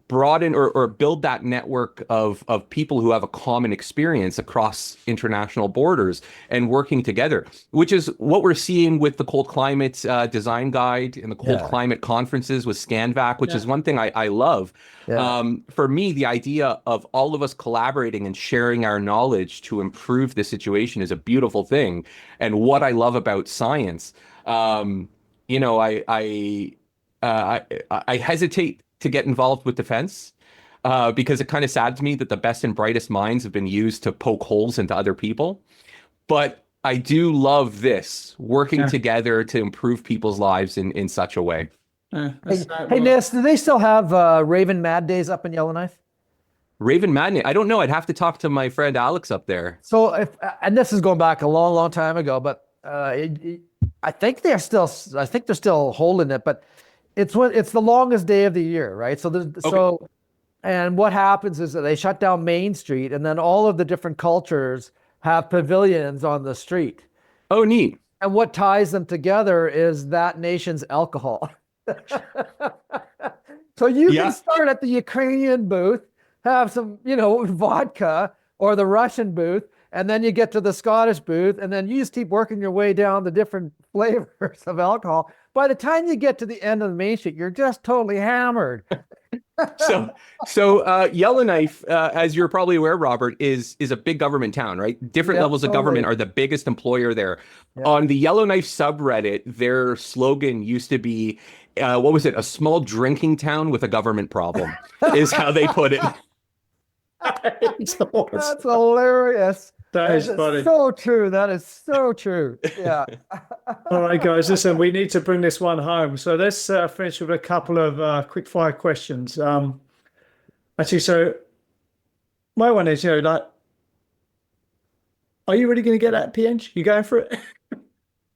broaden or build that network of people who have a common experience across international borders and working together, which is what we're seeing with the Cold Climate Design Guide and the Cold Climate Conferences with ScanVac, which is one thing I love. For me, the idea of all of us collaborating and sharing our knowledge to improve the situation is a beautiful thing. And what I love about science, I hesitate to get involved with defense because it kind of saddens me that the best and brightest minds have been used to poke holes into other people. But I do love this, working together to improve people's lives in such a way. Hey, Niss, do they still have Raven Mad Days up in Yellowknife? Raven Mad Days? I don't know. I'd have to talk to my friend Alex up there. So, and this is going back a long, long time ago, but I think they're still holding it, but it's the longest day of the year, right? So and what happens is that they shut down Main Street, and then all of the different cultures have pavilions on the street. Oh, neat. And what ties them together is that nation's alcohol. So you can start at the Ukrainian booth, have some, vodka, or the Russian booth, and then you get to the Scottish booth, and then you just keep working your way down the different flavors of alcohol. By the time you get to the end of the Main Street, you're just totally hammered. So Yellowknife, as you're probably aware, Robert, is a big government town, right? Different levels of government are the biggest employer there. On the Yellowknife subreddit, their slogan used to be, what was it? A small drinking town with a government problem, is how they put it. That's hilarious. That is funny. So true. That is so true. Yeah. All right, guys, listen, we need to bring this one home. So let's finish with a couple of quick fire questions. Actually, so My one is, like, are you really going to get that P.Eng? You going for it?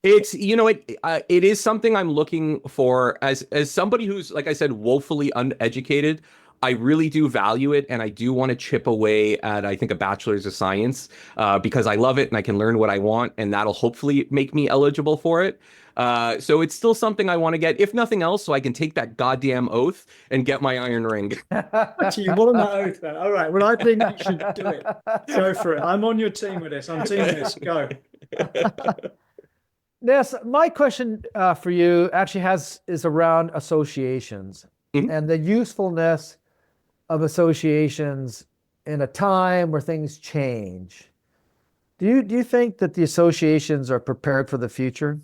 It's, it is something I'm looking for as somebody who's, like I said, woefully uneducated. I really do value it, and I do want to chip away at, I think, a bachelor's of science, because I love it and I can learn what I want, and that'll hopefully make me eligible for it. So it's still something I want to get, if nothing else, so I can take that goddamn oath and get my iron ring. You want that oath, then? All right. Well, I think you should do it. Go for it. I'm on your team with this. I'm team this. Go. Yes, my question for you actually is around associations and the usefulness of associations in a time where things change. Do you think that the associations are prepared for the future?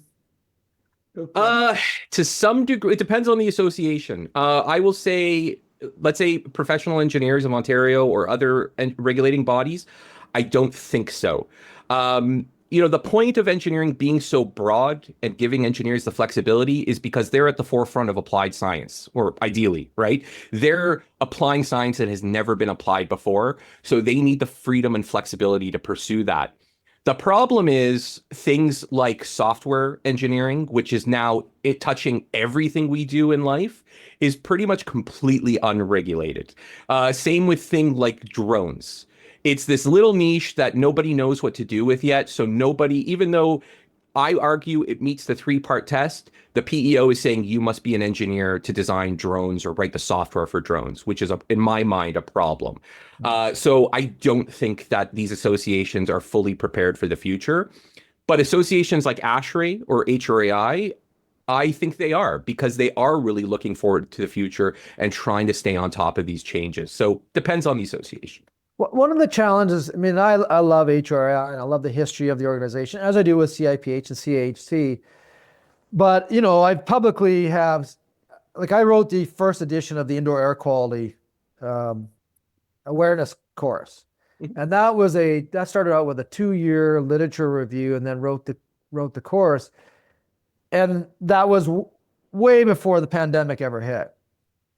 To some degree, it depends on the association. I will say, let's say professional engineers of Ontario or other regulating bodies, I don't think so. The point of engineering being so broad and giving engineers the flexibility is because they're at the forefront of applied science, or ideally, right? They're applying science that has never been applied before, so they need the freedom and flexibility to pursue that. The problem is things like software engineering, which is now touching everything we do in life, is pretty much completely unregulated. Same with things like drones. It's this little niche that nobody knows what to do with yet. So nobody, even though I argue it meets the 3-part test, the PEO is saying you must be an engineer to design drones or write the software for drones, which is, in my mind, a problem. So I don't think that these associations are fully prepared for the future. But associations like ASHRAE or HRAI, I think they are, because they are really looking forward to the future and trying to stay on top of these changes. So depends on the association. One of the challenges, I mean, I love HRI and I love the history of the organization, as I do with CIPH and CHT. But, I publicly I wrote the first edition of the Indoor Air Quality Awareness course. And that started out with a 2-year literature review, and then wrote the course. And that was way before the pandemic ever hit.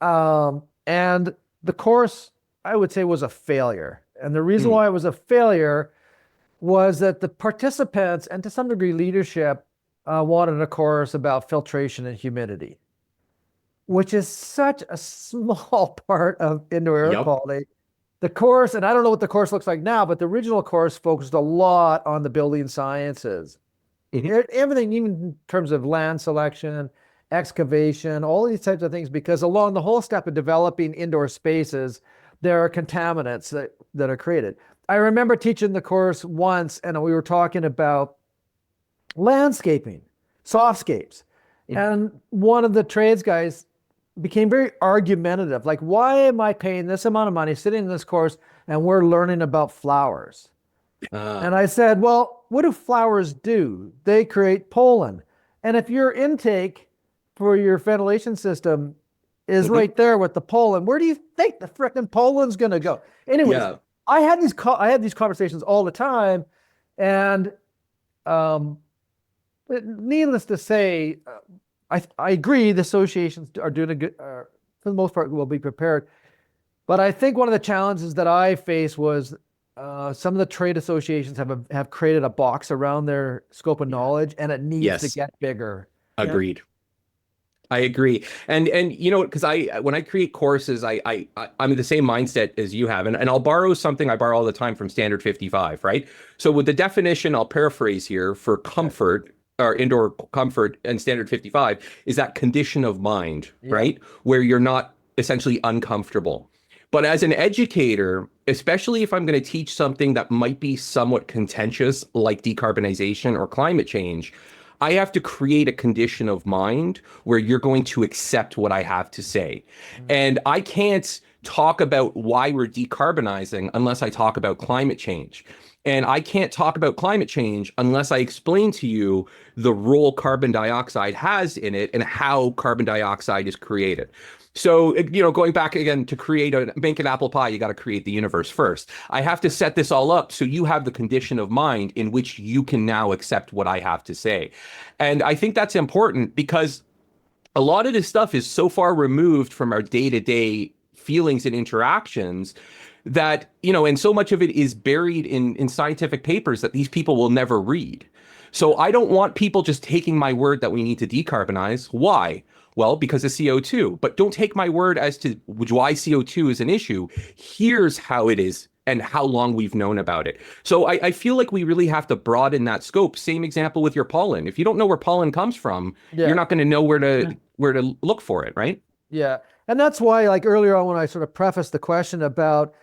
And the course, I would say, was a failure. And the reason why it was a failure was that the participants, and to some degree leadership, wanted a course about filtration and humidity, which is such a small part of indoor air quality. The course, and I don't know what the course looks like now, but the original course focused a lot on the building sciences. Everything, even in terms of land selection, excavation, all these types of things, because along the whole step of developing indoor spaces, there are contaminants that are created. I remember teaching the course once, and we were talking about landscaping, softscapes. And one of the trades guys became very argumentative. Like, why am I paying this amount of money sitting in this course and we're learning about flowers? And I said, well, what do flowers do? They create pollen. And if your intake for your ventilation system is right there with the pollen, where do you think the frickin' pollen's going to go? Anyways, I had these conversations all the time, and needless to say, I agree the associations are doing a good, for the most part, will be prepared. But I think one of the challenges that I face was some of the trade associations have created a box around their scope of knowledge, and it needs to get bigger. Agreed. I agree. And because when I create courses, I'm in the same mindset as you have. And I'll borrow something I borrow all the time from Standard 55, right? So with the definition, I'll paraphrase here, for comfort or indoor comfort and Standard 55 is that condition of mind, right? Where you're not essentially uncomfortable. But as an educator, especially if I'm going to teach something that might be somewhat contentious, like decarbonization or climate change, I have to create a condition of mind where you're going to accept what I have to say. And I can't talk about why we're decarbonizing unless I talk about climate change. And I can't talk about climate change unless I explain to you the role carbon dioxide has in it and how carbon dioxide is created. So, going back again to make an apple pie, you got to create the universe first. I have to set this all up so you have the condition of mind in which you can now accept what I have to say. And I think that's important because a lot of this stuff is so far removed from our day-to-day feelings and interactions that, and so much of it is buried in scientific papers that these people will never read. So I don't want people just taking my word that we need to decarbonize. Why? Well, because of CO2. But don't take my word as to why CO2 is an issue. Here's how it is and how long we've known about it. So I feel like we really have to broaden that scope. Same example with your pollen. If you don't know where pollen comes from, you're not going to know where to look for it, right? Yeah. And that's why, like earlier on, when I sort of prefaced the question about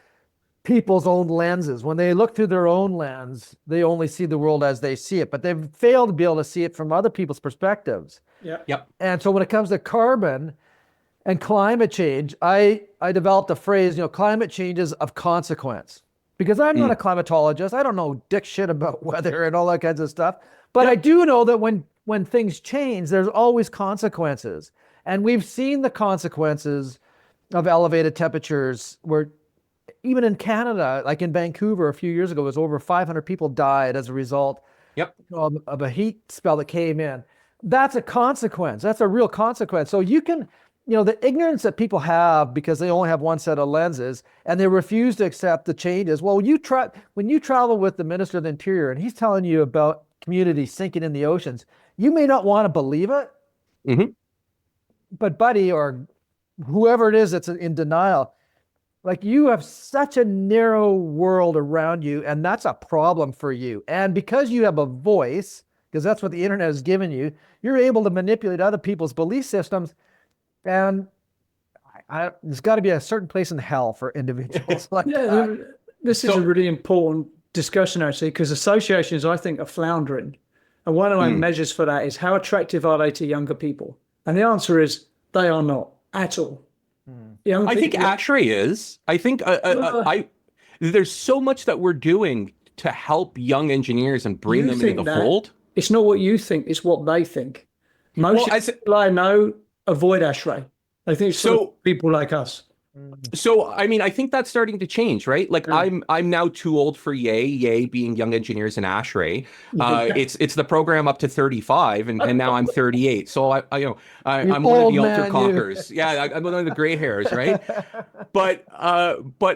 people's own lenses, when they look through their own lens, they only see the world as they see it, but they've failed to be able to see it from other people's perspectives. Yeah. Yep. And so when it comes to carbon and climate change, I developed a phrase, climate change is of consequence, because I'm not a climatologist. I don't know dick shit about weather and all that kinds of stuff. But I do know that when things change, there's always consequences. And we've seen the consequences of elevated temperatures where even in Canada, like in Vancouver a few years ago, it was over 500 people died as a result of a heat spell that came in. That's a consequence. That's a real consequence. So you can, the ignorance that people have because they only have one set of lenses and they refuse to accept the changes. Well, when you travel with the Minister of the Interior and he's telling you about communities sinking in the oceans, you may not want to believe it. Mm-hmm. But buddy, or whoever it is that's in denial, like you have such a narrow world around you, and that's a problem for you. And because you have a voice, because that's what the internet has given you, you're able to manipulate other people's belief systems. And there's got to be a certain place in hell for individuals like that. This is a really important discussion, actually, because associations, I think, are floundering. And one of my measures for that is how attractive are they to younger people? And the answer is they are not at all. I think ASHRAE is. I think there's so much that we're doing to help young engineers and bring them into the fold. It's not what you think, it's what they think. Most people I know avoid ASHRAE. I think it's people like us. So, I mean, I think that's starting to change, right? Like I'm now too old for YAY being young engineers in ASHRAE. It's the program up to 35 and now I'm 38. So I'm one of the ultra conquerors. Yeah, I'm one of the gray hairs, right? But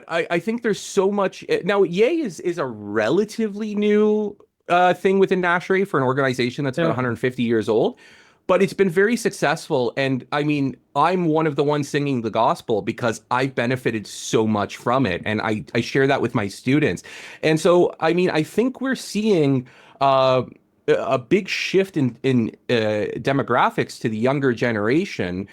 I think there's so much now. YAY is a relatively new thing within ASHRAE for an organization that's about 150 years old. But it's been very successful. And I mean, I'm one of the ones singing the gospel because I've benefited so much from it. And I share that with my students. And so, I mean, I think we're seeing a big shift in demographics to the younger generation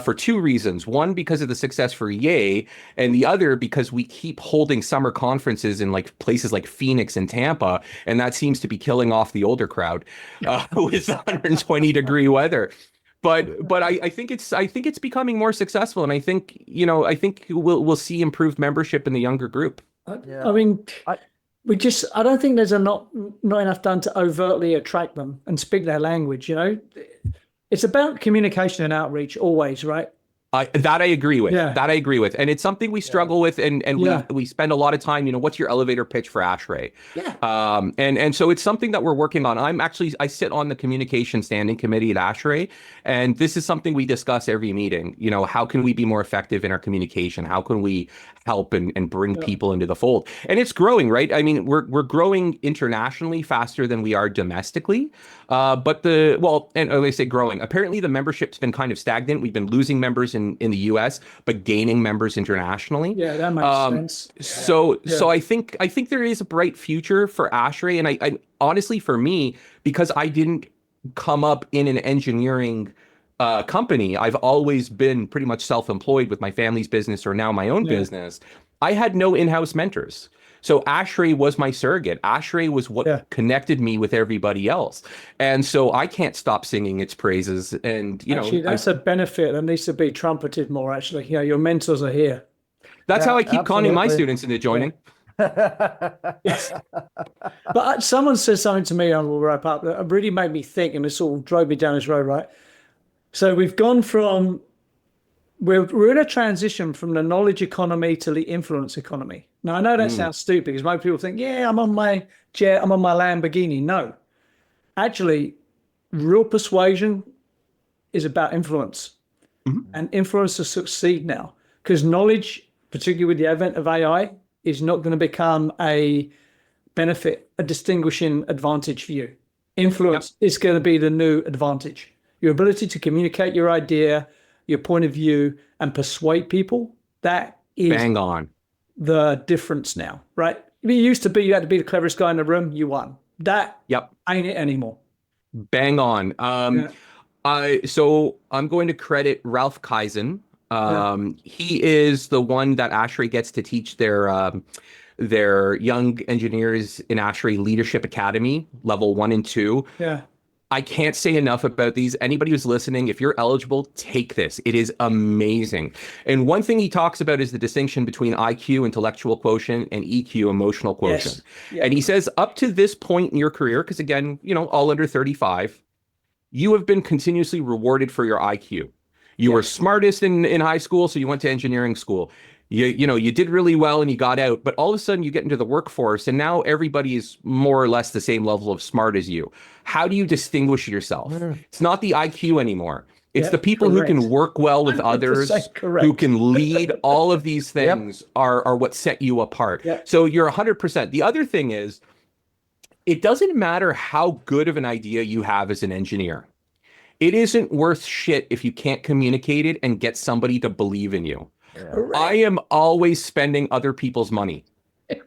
for two reasons. One, because of the success for YAY, and the other because we keep holding summer conferences in like places like Phoenix and Tampa, and that seems to be killing off the older crowd with 120-degree weather. But I think it's becoming more successful, and I think we'll see improved membership in the younger group. I mean, I don't think there's not enough done to overtly attract them and speak their language. It's about communication and outreach always, right? That I agree with. That I agree with. And it's something we struggle with, and we spend a lot of time, what's your elevator pitch for ASHRAE? And so it's something that we're working on. I sit on the communication standing committee at ASHRAE, and this is something we discuss every meeting. How can we be more effective in our communication? How can we help and bring people into the fold? And it's growing, right? I mean, we're growing internationally faster than we are domestically. And when I say growing, apparently the membership's been kind of stagnant. We've been losing members in the US, but gaining members internationally. Yeah, that makes sense. So I think there is a bright future for ASHRAE. And I honestly, for me, because I didn't come up in an engineering company, I've always been pretty much self-employed with my family's business or now my own business. I had no in-house mentors. So ASHRAE was my surrogate. ASHRAE was what connected me with everybody else. And so I can't stop singing its praises. And, actually, that's a benefit that needs to be trumpeted more, actually. Your mentors are here. That's how I keep conning my students into joining. But someone says something to me, and we'll wrap up, that really made me think, and this all drove me down this road, right? So we've gone from, we're in a transition from the knowledge economy to the influence economy. Now, I know that sounds stupid because most people think, I'm on my jet, I'm on my Lamborghini. No, actually, real persuasion is about influence. And influencers succeed now because knowledge, particularly with the advent of AI, is not going to become a benefit, a distinguishing advantage for you. Influence is going to be the new advantage. Your ability to communicate your idea, your point of view, and persuade people, that is Bang on. the difference now, right? It used to be you had to be the cleverest guy in the room, you won. That ain't it anymore. Bang on. So I'm going to credit Ralph Kaizen. He is the one that ASHRAE gets to teach their young engineers in ASHRAE Leadership Academy, level 1 and 2. Yeah. I can't say enough about these. Anybody who's listening, if you're eligible, take this. It is amazing. And one thing he talks about is the distinction between IQ, intellectual quotient, and EQ, emotional quotient. Yes. Yeah. And he says up to this point in your career, because again, all under 35, you have been continuously rewarded for your IQ. You were smartest in high school, so you went to engineering school. You did really well and you got out, but all of a sudden you get into the workforce and now everybody is more or less the same level of smart as you. How do you distinguish yourself? It's not the IQ anymore. It's the people who can work well with others, who can lead. All of these things are what set you apart. So you're 100%. The other thing is, it doesn't matter how good of an idea you have as an engineer. It isn't worth shit if you can't communicate it and get somebody to believe in you. I am always spending other people's money,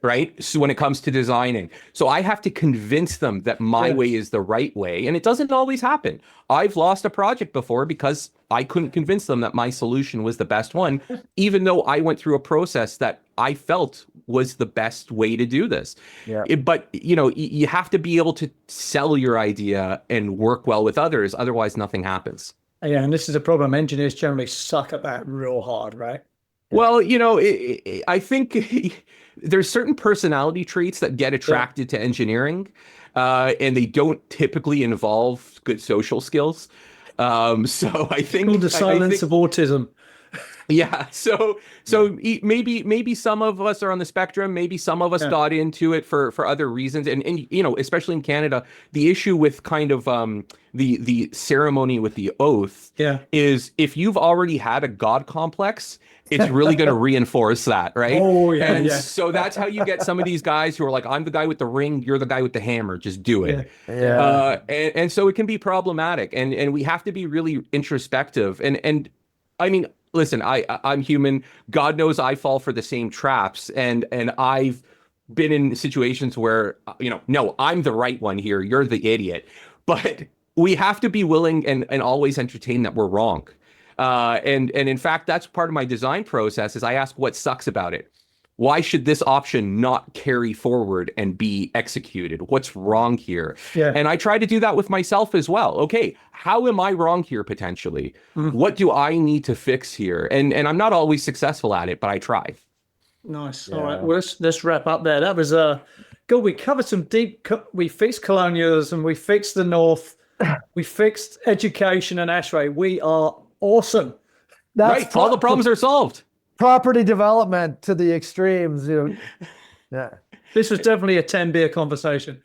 right? So when it comes to designing, so I have to convince them that my way is the right way. And it doesn't always happen. I've lost a project before because I couldn't convince them that my solution was the best one, even though I went through a process that I felt was the best way to do this. But you have to be able to sell your idea and work well with others. Otherwise, nothing happens. Yeah, and this is a problem. Engineers generally suck at that real hard, right? Well, I think there's certain personality traits that get attracted to engineering, and they don't typically involve good social skills. So I think called the silence of autism. Yeah. So maybe some of us are on the spectrum. Maybe some of us got into it for other reasons. And especially in Canada, the issue with kind of the ceremony with the oath is if you've already had a God complex, it's really going to reinforce that, right? Oh, yeah. And so that's how you get some of these guys who are like, I'm the guy with the ring, you're the guy with the hammer, just do it. And so it can be problematic. And we have to be really introspective. And I mean, listen, I'm human. God knows I fall for the same traps. And I've been in situations where, no, I'm the right one here. You're the idiot. But we have to be willing and always entertain that we're wrong. And in fact, that's part of my design process is I ask what sucks about it. Why should this option not carry forward and be executed? What's wrong here? And I try to do that with myself as well. Okay, how am I wrong here potentially? What do I need to fix here? And I'm not always successful at it, but I try. Nice. All right, well, let's wrap up there. That was good. We covered some deep. We fixed colonialism. We fixed the North. We fixed education and ASHRAE. We are awesome. That's all the problems are solved. Property development to the extremes. This was definitely a 10-beer conversation.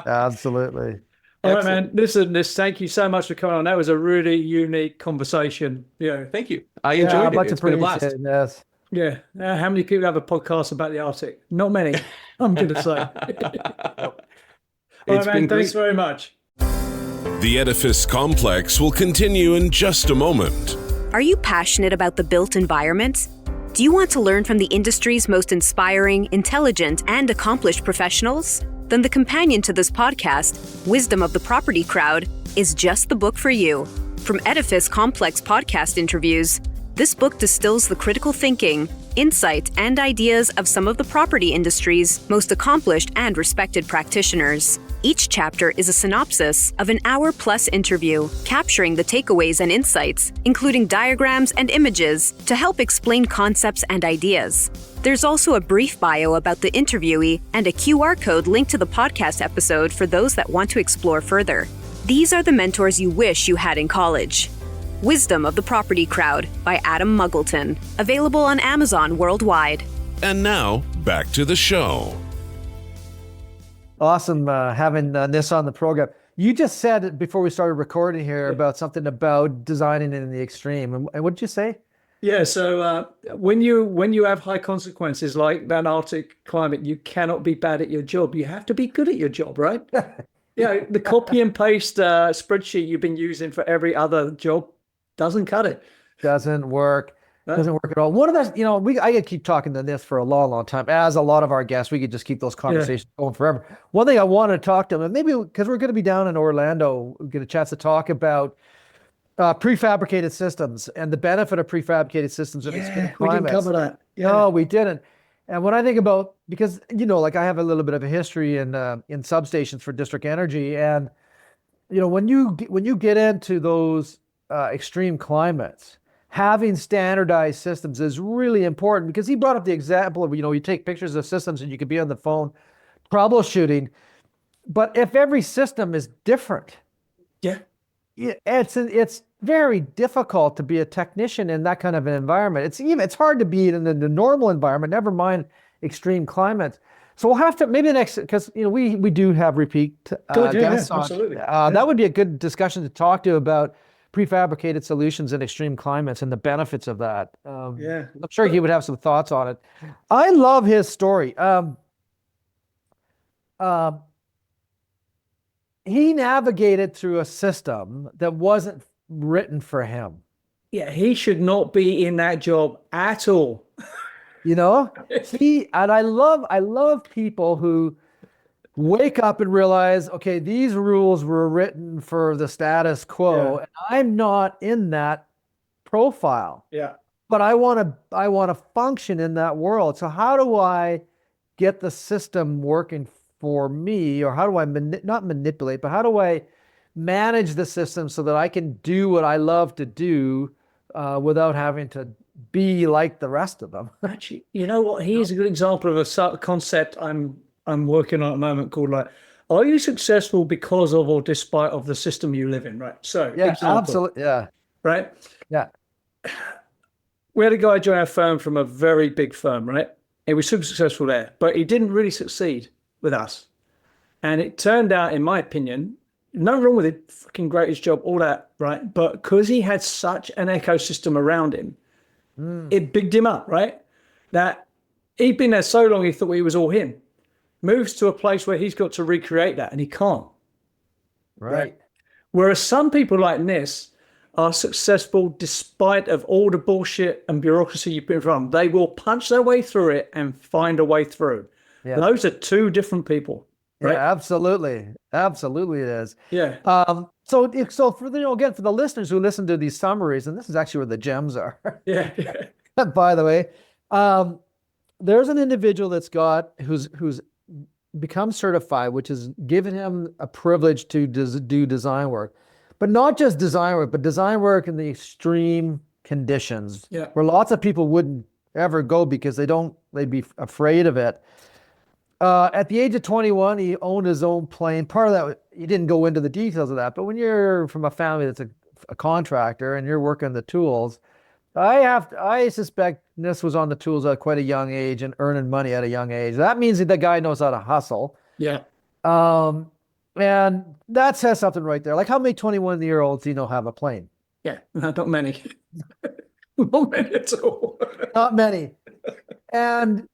Absolutely. All right, man. Listen, thank you so much for coming on. That was a really unique conversation. Thank you. I enjoyed it. It's been a blast. Yes. Yeah. How many people have a podcast about the Arctic? Not many, I'm going to say. All right, man. Thanks very much. The Edifice Complex will continue in just a moment. Are you passionate about the built environment? Do you want to learn from the industry's most inspiring, intelligent, and accomplished professionals? Then the companion to this podcast, Wisdom of the Property Crowd, is just the book for you. From Edifice Complex podcast interviews, this book distills the critical thinking, insight, and ideas of some of the property industry's most accomplished and respected practitioners. Each chapter is a synopsis of an hour-plus interview, capturing the takeaways and insights, including diagrams and images, to help explain concepts and ideas. There's also a brief bio about the interviewee and a QR code linked to the podcast episode for those that want to explore further. These are the mentors you wish you had in college. Wisdom of the Property Crowd by Adam Muggleton, available on Amazon worldwide. And now, back to the show. Awesome having Niss on the program. You just said before we started recording here about something about designing in the extreme. And what did you say? Yeah, so when you have high consequences like that Arctic climate, you cannot be bad at your job. You have to be good at your job, right? Yeah, the copy and paste spreadsheet you've been using for every other job doesn't cut it. Doesn't work. No? Doesn't work at all. One of the, I could keep talking to this for a long, long time. As a lot of our guests, we could just keep those conversations going forever. One thing I want to talk to them, and maybe because we're going to be down in Orlando, we get a chance to talk about prefabricated systems and the benefit of prefabricated systems in extreme We didn't climates. cover that. Yeah. No, we didn't. And when I think about, because like I have a little bit of a history in substations for district energy, and when you get into those extreme climates, having standardized systems is really important, because he brought up the example of, you take pictures of systems and you could be on the phone troubleshooting, but if every system is different, it's very difficult to be a technician in that kind of an environment. It's hard to be in the normal environment, never mind extreme climates. So we'll have to maybe the next, because we do have repeat guests on. Absolutely. That would be a good discussion to talk to about prefabricated solutions in extreme climates and the benefits of that. I'm sure he would have some thoughts on it. I love his story. He navigated through a system that wasn't written for him. Yeah, he should not be in that job at all. And I love people who wake up and realize, okay, these rules were written for the status quo, and I'm not in that profile. Yeah. But I want to function in that world. So how do I get the system working for me, or how do I not manipulate, but how do I manage the system so that I can do what I love to do without having to be like the rest of them? Actually, you know what? Here's a good example of a concept I'm working on at the moment called are you successful because of or despite of the system you live in, right? So absolutely, right? Yeah. We had a guy join our firm from a very big firm, right? He was super successful there, but he didn't really succeed with us. And it turned out, in my opinion, nothing wrong with it, fucking great his job, all that, right? But because he had such an ecosystem around him, it bigged him up, right? That he'd been there so long, he thought he was all him. Moves to a place where he's got to recreate that, and he can't. Right. Whereas some people like Niss are successful despite of all the bullshit and bureaucracy you've been from. They will punch their way through it and find a way through. Yeah. Those are two different people. Right? Yeah, absolutely. Absolutely it is. Yeah. So for again, for the listeners who listen to these summaries, and this is actually where the gems are. Yeah. By the way, there's an individual who's become certified, which has given him a privilege to do design work, but not just design work, but design work in the extreme conditions where lots of people wouldn't ever go because they'd be afraid of it. At the age of 21, he owned his own plane. Part of that, he didn't go into the details of that, but when you're from a family that's a contractor and you're working the tools, I suspect Niss was on the tools at quite a young age and earning money at a young age. That means that the guy knows how to hustle. Yeah. And that says something right there. Like, how many 21-year-olds do you know have a plane? Yeah, not many. Not many at all. Not many. And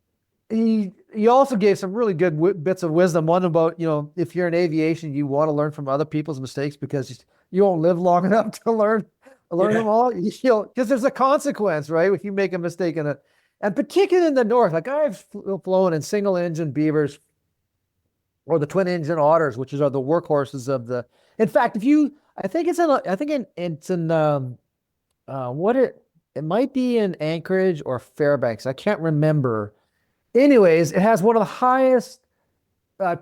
he also gave some really good bits of wisdom. One about, if you're in aviation, you want to learn from other people's mistakes because you won't live long enough to learn them all. Because there's a consequence, right? If you make a mistake in it. And particularly in the north, like I've flown in single engine Beavers or the twin engine Otters, which are the workhorses of the. In fact, it might be in Anchorage or Fairbanks. I can't remember. Anyways, it has one of the highest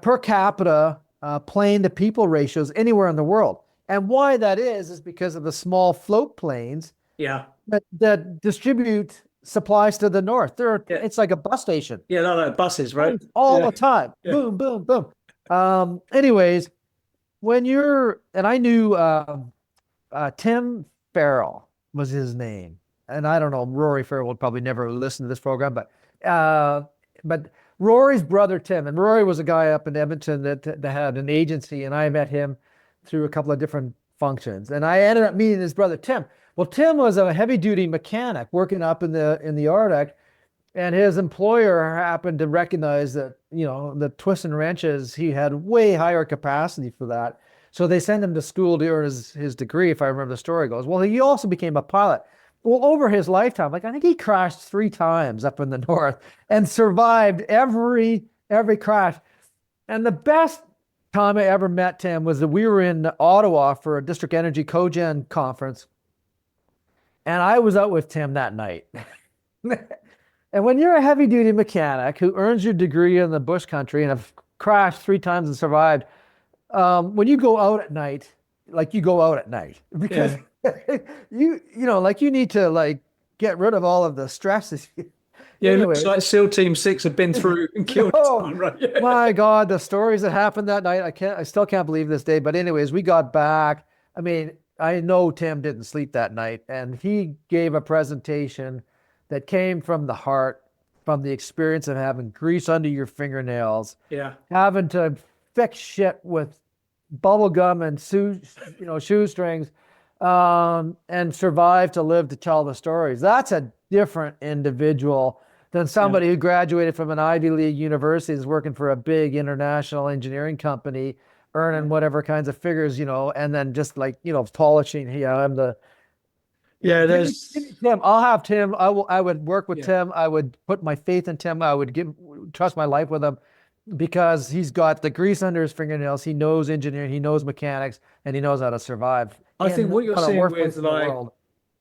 per capita plane to people ratios anywhere in the world. And why that is because of the small float planes that distribute supplies to the north. It's like a bus station. Yeah, no, buses, right? All the time. Yeah. Boom, boom, boom. Anyways, and I knew Tim Farrell was his name. And I don't know, Rory Farrell would probably never listen to this program, but Rory's brother, Tim, and Rory was a guy up in Edmonton that had an agency, and I met him through a couple of different functions. And I ended up meeting his brother, Tim. Well, Tim was a heavy duty mechanic working up in the Arctic, and his employer happened to recognize that, the twists and wrenches, he had way higher capacity for that. So they sent him to school to earn his degree, if I remember the story goes. Well, he also became a pilot. Well, over his lifetime, like I think he crashed 3 times up in the north and survived every crash. And the best time I ever met Tim was that we were in Ottawa for a district energy cogen conference. And I was out with Tim that night. And when you're a heavy duty mechanic who earns your degree in the bush country and have crashed 3 times and survived, when you go out at night, like you go out at night because you need to like get rid of all of the stresses. Yeah, Anyway. It looks like SEAL Team 6 have been through and killed someone, right? Yeah. My God, the stories that happened that night, I still can't believe this day. But anyways, we got back. I mean, I know Tim didn't sleep that night, and he gave a presentation that came from the heart, from the experience of having grease under your fingernails, having to fix shit with bubble gum and shoestrings, and survive to live to tell the stories. That's a different individual than somebody who graduated from an Ivy League university, is working for a big international engineering company, earning whatever kinds of figures, and then just like, polishing. There's Tim. I'll have Tim. I would work with Tim. I would put my faith in Tim. I would trust my life with him because he's got the grease under his fingernails. He knows engineering, he knows mechanics, and he knows how to survive. I think what you're seeing with like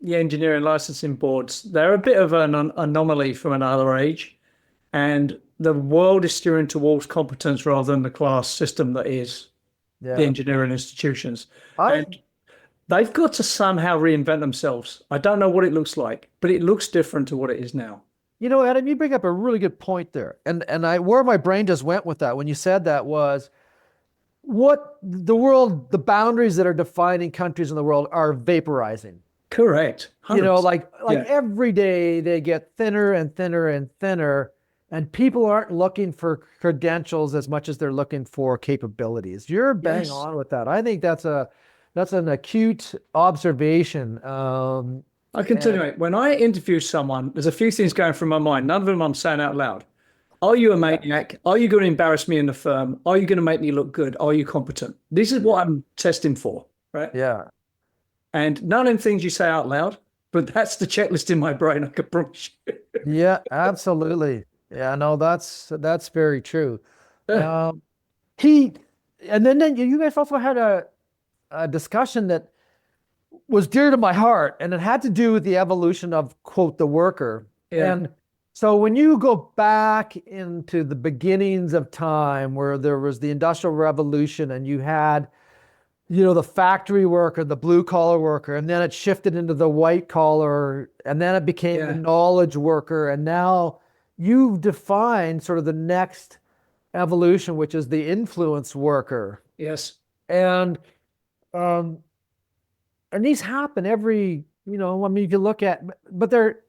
the engineering licensing boards, they're a bit of an anomaly from another age, and the world is steering towards competence rather than the class system that is the engineering institutions. And they've got to somehow reinvent themselves. I don't know what it looks like, but it looks different to what it is now. Adam, you bring up a really good point there. And where my brain just went with that when you said that was what the boundaries that are defining countries in the world are vaporizing. Correct. 100%. Like every day they get thinner and thinner and thinner, and people aren't looking for credentials as much as they're looking for capabilities. You're bang on with that. I think that's an acute observation. I can tell you, mate, when I interview someone, there's a few things going through my mind. None of them I'm saying out loud. Are you a maniac? Are you going to embarrass me in the firm? Are you going to make me look good? Are you competent? This is what I'm testing for, right? Yeah. And none of them things you say out loud, but that's the checklist in my brain, I can promise you. Yeah, absolutely. Yeah, no, that's very true. Yeah. And then you guys also had a discussion that was dear to my heart, and it had to do with the evolution of, quote, the worker. Yeah. And so when you go back into the beginnings of time where there was the Industrial Revolution and you had, the factory worker, the blue collar worker, and then it shifted into the white collar, and then it became the knowledge worker. And now you've defined sort of the next evolution, which is the influence worker. Yes. And these happen every, if you look at, but they're,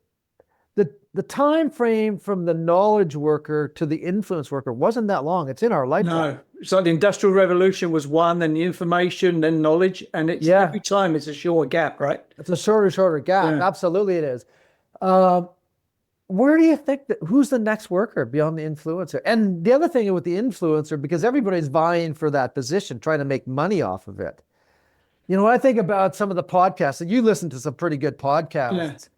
the time frame from the knowledge worker to the influence worker wasn't that long. It's in our lifetime. No, it's like the Industrial Revolution was one, then the information, then knowledge, and it's every time it's a shorter gap, right? It's a shorter gap. Yeah. Absolutely, it is. Where do you think who's the next worker beyond the influencer? And the other thing with the influencer, because everybody's vying for that position, trying to make money off of it. When I think about some of the podcasts, and you listen to some pretty good podcasts.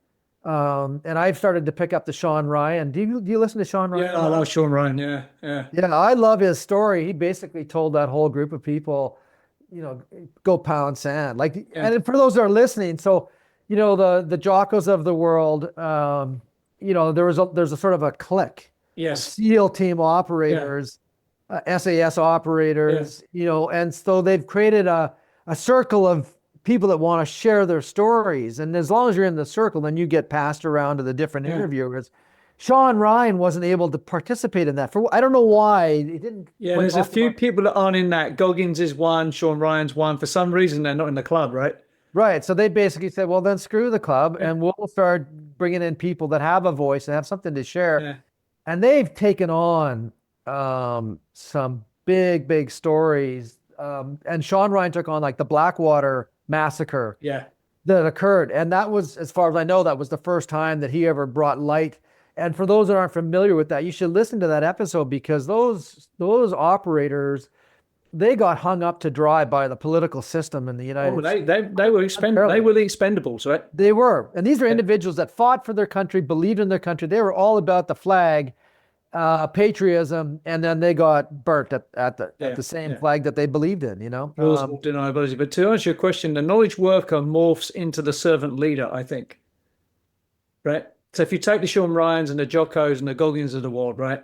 And I've started to pick up the Sean Ryan. Do you listen to Sean Ryan? Yeah, I love Sean Ryan. Yeah. Yeah, I love his story. He basically told that whole group of people, go pound sand. And for those that are listening, so the Jockos of the world, there's a sort of a clique. Yes. SEAL team operators, SAS operators, and so they've created a circle of people that want to share their stories. And as long as you're in the circle, then you get passed around to the different interviewers. Sean Ryan wasn't able to participate in that. I don't know why. He didn't. Yeah, there's a few people that aren't in that. Goggins is one, Sean Ryan's one. For some reason, they're not in the club, right? Right. So they basically said, well, then screw the club and we'll start bringing in people that have a voice and have something to share. Yeah. And they've taken on some big stories. And Sean Ryan took on like the Blackwater massacre. Yeah. that occurred. And that was, as far as I know, that was the first time that he ever brought light. And for those that aren't familiar with that, you should listen to that episode, because those operators, they got hung up to dry by the political system in the United States. They were they were the expendables, right? They were. And these are individuals that fought for their country, believed in their country. They were all about the flag, patriotism, and then they got burnt at the same flag that they believed in, you know? Deniability. But to answer your question, the knowledge worker morphs into the servant leader, I think. Right? So if you take the Sean Ryans and the Jockos and the Goggins of the world, right?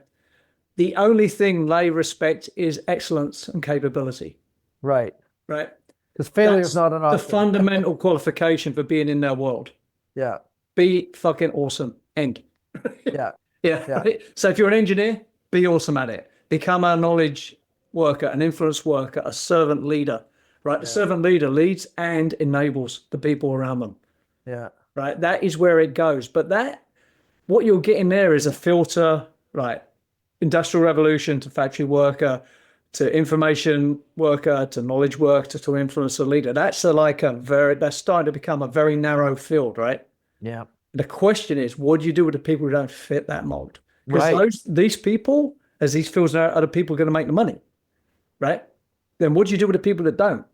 The only thing they respect is excellence and capability. Right. Right? Because failure is not an option. The fundamental qualification for being in their world. Yeah. Be fucking awesome. End. Yeah. Yeah. So if you're an engineer, be awesome at it. Become a knowledge worker, an influence worker, a servant leader, right? The servant leader leads and enables the people around them. Yeah. Right. That is where it goes. But what you're getting there is a filter, right? Industrial revolution to factory worker, to information worker, to knowledge worker, to influencer leader. That's that's starting to become a very narrow field, right? Yeah. The question is, what do you do with the people who don't fit that mold? Right. Because these people, as these fields are the people going to make the money, right? Then what do you do with the people that don't?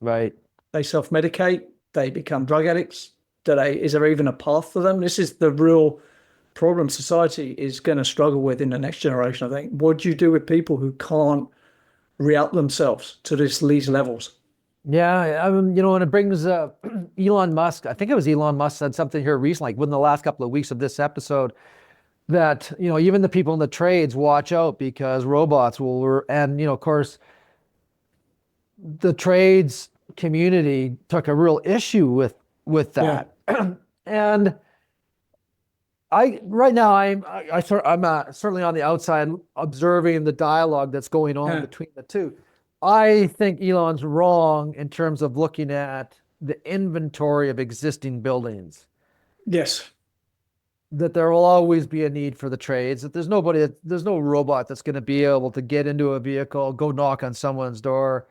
Right. They self-medicate. They become drug addicts. Is there even a path for them? This is the real problem society is going to struggle with in the next generation, I think. What do you do with people who can't re-up themselves to these levels? Yeah, you know, and it brings Elon Musk. I think it was Elon Musk said something here recently, like within the last couple of weeks of this episode, that, you know, even the people in the trades, watch out, because robots and, you know, of course, the trades community took a real issue with that. Yeah. And right now I'm certainly on the outside observing the dialogue that's going on between the two. I think Elon's wrong in terms of looking at the inventory of existing buildings. Yes. That there will always be a need for the trades, that there's no robot that's going to be able to get into a vehicle, go knock on someone's door,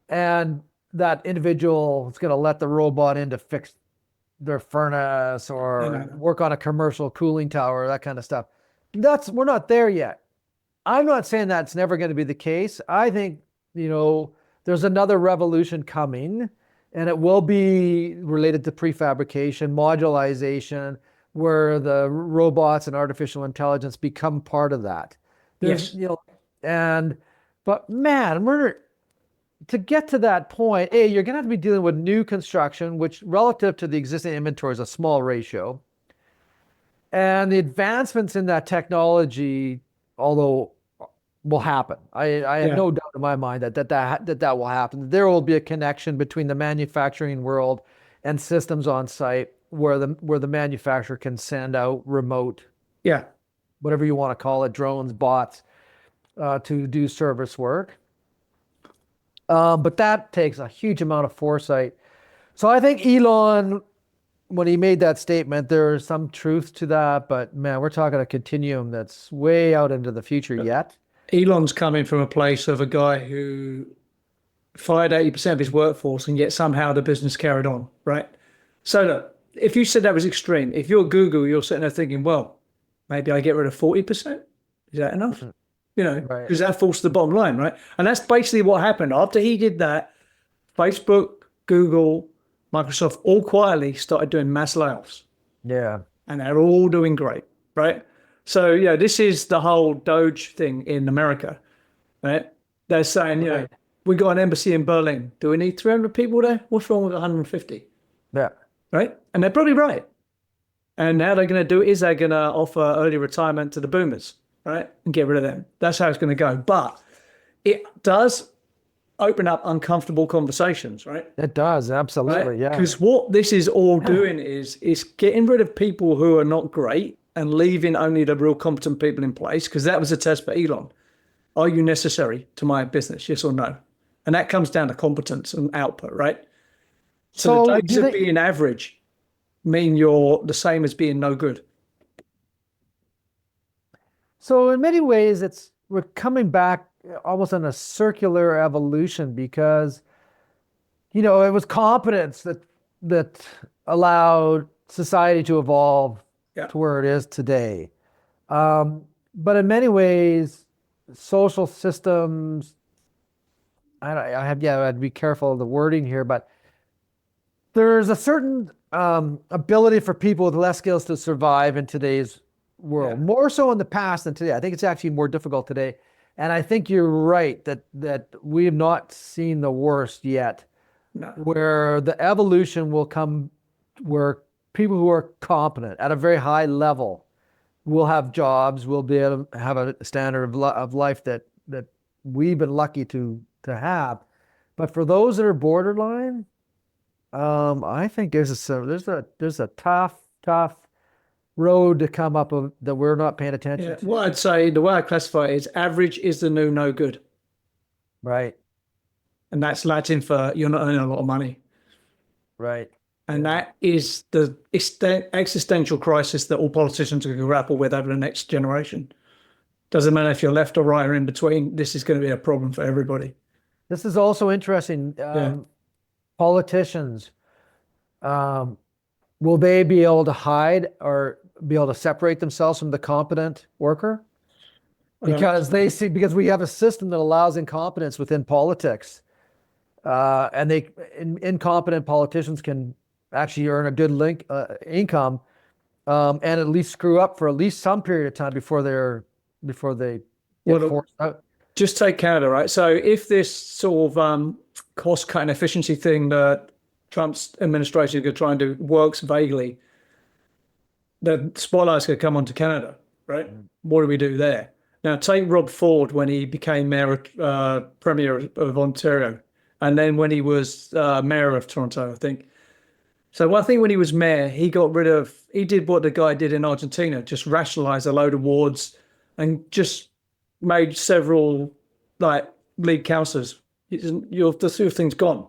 and that individual is going to let the robot in to fix their furnace or work on a commercial cooling tower, that kind of stuff. We're not there yet. I'm not saying that's never going to be the case. I think, you know, there's another revolution coming, and it will be related to prefabrication, modularization, where the robots and artificial intelligence become part of that. Yes. You know, but man, to get to that point, you're going to have to be dealing with new construction, which relative to the existing inventory is a small ratio. And the advancements in that technology, although will happen. I have no doubt in my mind that will happen. There will be a connection between the manufacturing world and systems on site where the manufacturer can send out remote, whatever you want to call it, drones, bots, to do service work. But that takes a huge amount of foresight. So I think Elon, when he made that statement, there's some truth to that, but man, we're talking a continuum that's way out into the future yet. Elon's coming from a place of a guy who fired 80% of his workforce, and yet somehow the business carried on, right? So look, if you said that was extreme, if you're Google, you're sitting there thinking, well, maybe I get rid of 40%. Is that enough? Mm-hmm. You know, because that falls to the bottom line, right? And that's basically what happened. After he did that, Facebook, Google, Microsoft all quietly started doing mass layoffs. Yeah. And they're all doing great, right? So, yeah, this is the whole Doge thing in America, right? They're saying, we got an embassy in Berlin. Do we need 300 people there? What's wrong with 150? Yeah. Right? And they're probably right. And how they're going to do it is they're going to offer early retirement to the boomers, right? And get rid of them. That's how it's going to go. But it does open up uncomfortable conversations, right? It does, absolutely, right? Yeah. Because what this is all doing is getting rid of people who are not great and leaving only the real competent people in place, because that was a test for Elon. Are you necessary to my business, yes or no? And that comes down to competence and output, right? So the days of being average mean you're the same as being no good. So in many ways, we're coming back almost on a circular evolution, because, you know, it was competence that that allowed society to evolve Yeah. to where it is today. But in many ways, social systems, I'd be careful of the wording here, but there's a certain ability for people with less skills to survive in today's world, more so in the past than today. I think it's actually more difficult today. And I think you're right that we have not seen the worst yet, where the evolution will come where people who are competent at a very high level will have jobs, will be able to have a standard of life that we've been lucky to have. But for those that are borderline, I think there's a tough road to come up of that we're not paying attention to. What I'd say, the way I classify it is average is the new no good. Right. And that's Latin for you're not earning a lot of money. Right. And that is the existential crisis that all politicians are going to grapple with over the next generation. Doesn't matter if you're left or right or in between, this is going to be a problem for everybody. This is also interesting. Politicians, will they be able to hide or be able to separate themselves from the competent worker? Because because we have a system that allows incompetence within politics. And incompetent politicians can actually earn a good income, and at least screw up for at least some period of time before they get forced out. Just take Canada, right? So if this sort of cost-cutting efficiency thing that Trump's administration is going to try and do works vaguely, the spotlight's going to come onto Canada, right? What do we do there? Now, take Rob Ford when he became Premier of Ontario, and then when he was Mayor of Toronto, I think. So one thing when he was Mayor, he did what the guy did in Argentina, just rationalized a load of wards and just made several league councillors. The two things gone.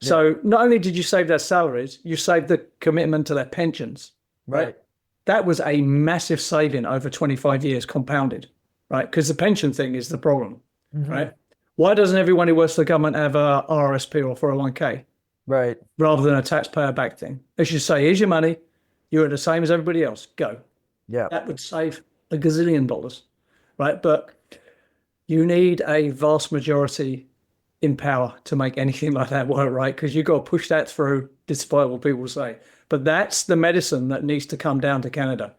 Yeah. So not only did you save their salaries, you saved the commitment to their pensions. Right. That was a massive saving over 25 years compounded, right? Because the pension thing is the problem, right? Why doesn't everyone who works for the government have a RRSP or 401k? Right. Rather than a taxpayer back thing. They should say, here's your money. You're the same as everybody else. Go. Yeah. That would save $1 gazillion, right? But you need a vast majority in power to make anything like that work, right? Because you've got to push that through, despite what people say. But that's the medicine that needs to come down to Canada.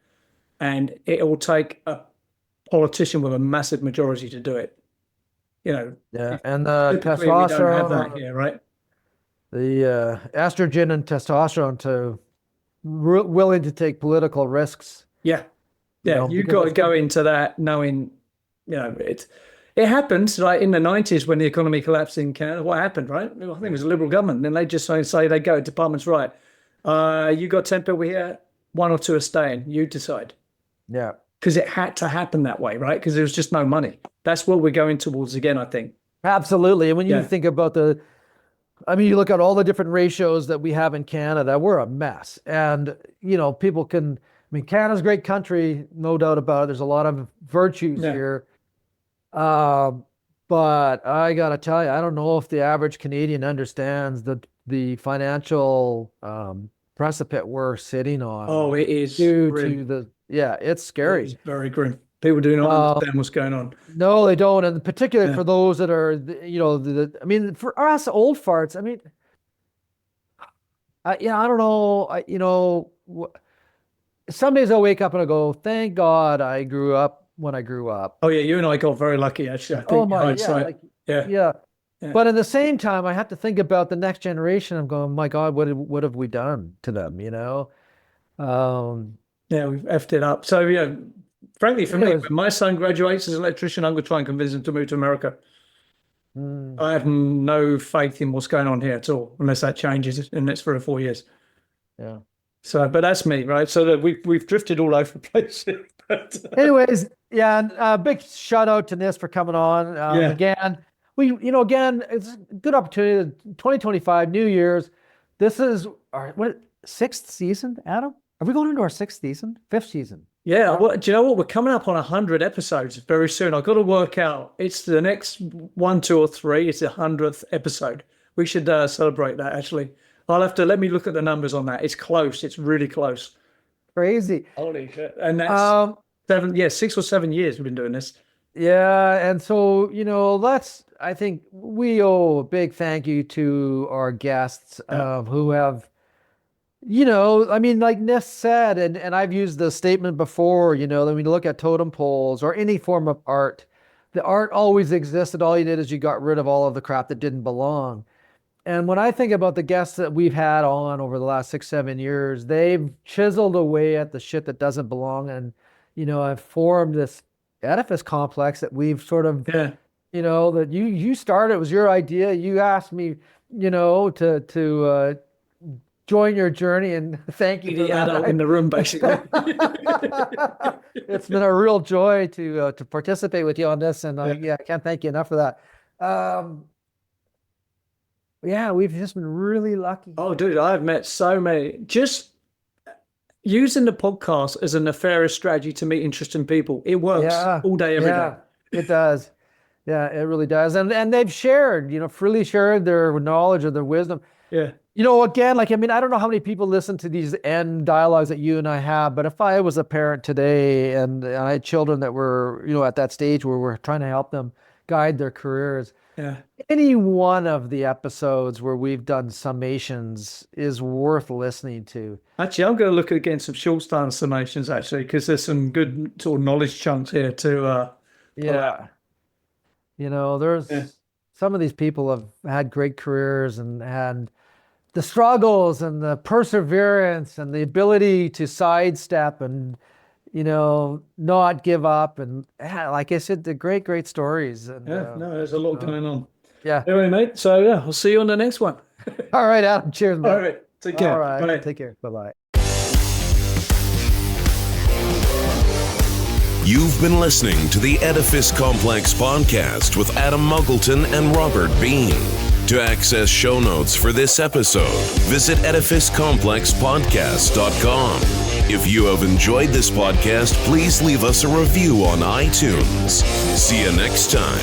And it will take a politician with a massive majority to do it. Yeah, and the testosterone, we don't have that here, right? The estrogen and testosterone to willing to take political risks. Yeah, you've got to go into that knowing, it happened like in the 90s when the economy collapsed in Canada. What happened, right? I think it was a Liberal government. Then they just say they go, department's right. You got 10 people here, 1 or 2 are staying. You decide. Yeah. Because it had to happen that way, right? Because there was just no money. That's what we're going towards again, I think. Absolutely. And when you think about you look at all the different ratios that we have in Canada, we're a mess. And, people Canada's a great country, no doubt about it. There's a lot of virtues here. But I got to tell you, I don't know if the average Canadian understands the financial precipice we're sitting on. Oh, it is. Due to it's scary. It's very grim. People do not understand what's going on. No, they don't. And particularly for those that are, for us old farts, I don't know. Some days I'll wake up and I go, thank God I grew up when I grew up. Oh yeah, you and I got very lucky actually. I think yeah. But at the same time, I have to think about the next generation. I'm going, my God, what have we done to them? We've effed it up. So frankly, for me, when my son graduates as an electrician, I'm going to try and convince him to move to America. I have no faith in what's going on here at all, unless that changes in the next 3 or 4 years. Yeah. So, but that's me, right? So that we've drifted all over the place. Anyways, big shout out to Niss for coming on. Again, it's a good opportunity. 2025, New Year's. This is our 6th season, Adam? Are we going into our 6th season? 5th season? Yeah. Well, do you know what? We're coming up on 100 episodes very soon. I've got to work out. It's the next 1, 2, or 3. It's the 100th episode. We should celebrate that, actually. let me look at the numbers on that. It's close. It's really close. Crazy. Holy shit. And that's 6 or 7 years we've been doing this. Yeah, and so, I think we owe a big thank you to our guests who have, like Niss said, and I've used the statement before, that when you look at totem poles or any form of art, the art always existed. All you did is you got rid of all of the crap that didn't belong. And when I think about the guests that we've had on over the last 6-7 years, they've chiseled away at the shit that doesn't belong and, have formed this edifice complex that we've sort of, that you started. It was your idea. You asked me, to join your journey, and thank you. The adult in the room, basically. It's been a real joy to participate with you on this, and I can't thank you enough for that. We've just been really lucky. Oh, dude, I've met so many. Just using the podcast as a nefarious strategy to meet interesting people. It works all day, every day. It does. Yeah, it really does. And they've shared, freely shared their knowledge or their wisdom. Yeah. Again, I don't know how many people listen to these end dialogues that you and I have, but if I was a parent today and I had children that were, at that stage where we're trying to help them guide their careers, any one of the episodes where we've done summations is worth listening to. Actually, I'm going to look again some short style summations, actually, because there's some good sort of knowledge chunks here to there's some of these people have had great careers and had the struggles and the perseverance and the ability to sidestep and, not give up. And like I said, the great stories. And, there's a lot going on. Yeah. Anyway, mate. So, I'll see you on the next one. All right, Adam. Cheers, man. All right. Take care. All right. Bye. Take care. Bye-bye. You've been listening to the Edifice Complex podcast with Adam Muggleton and Robert P.Eng. To access show notes for this episode, visit edificecomplexpodcast.com. If you have enjoyed this podcast, please leave us a review on iTunes. See you next time.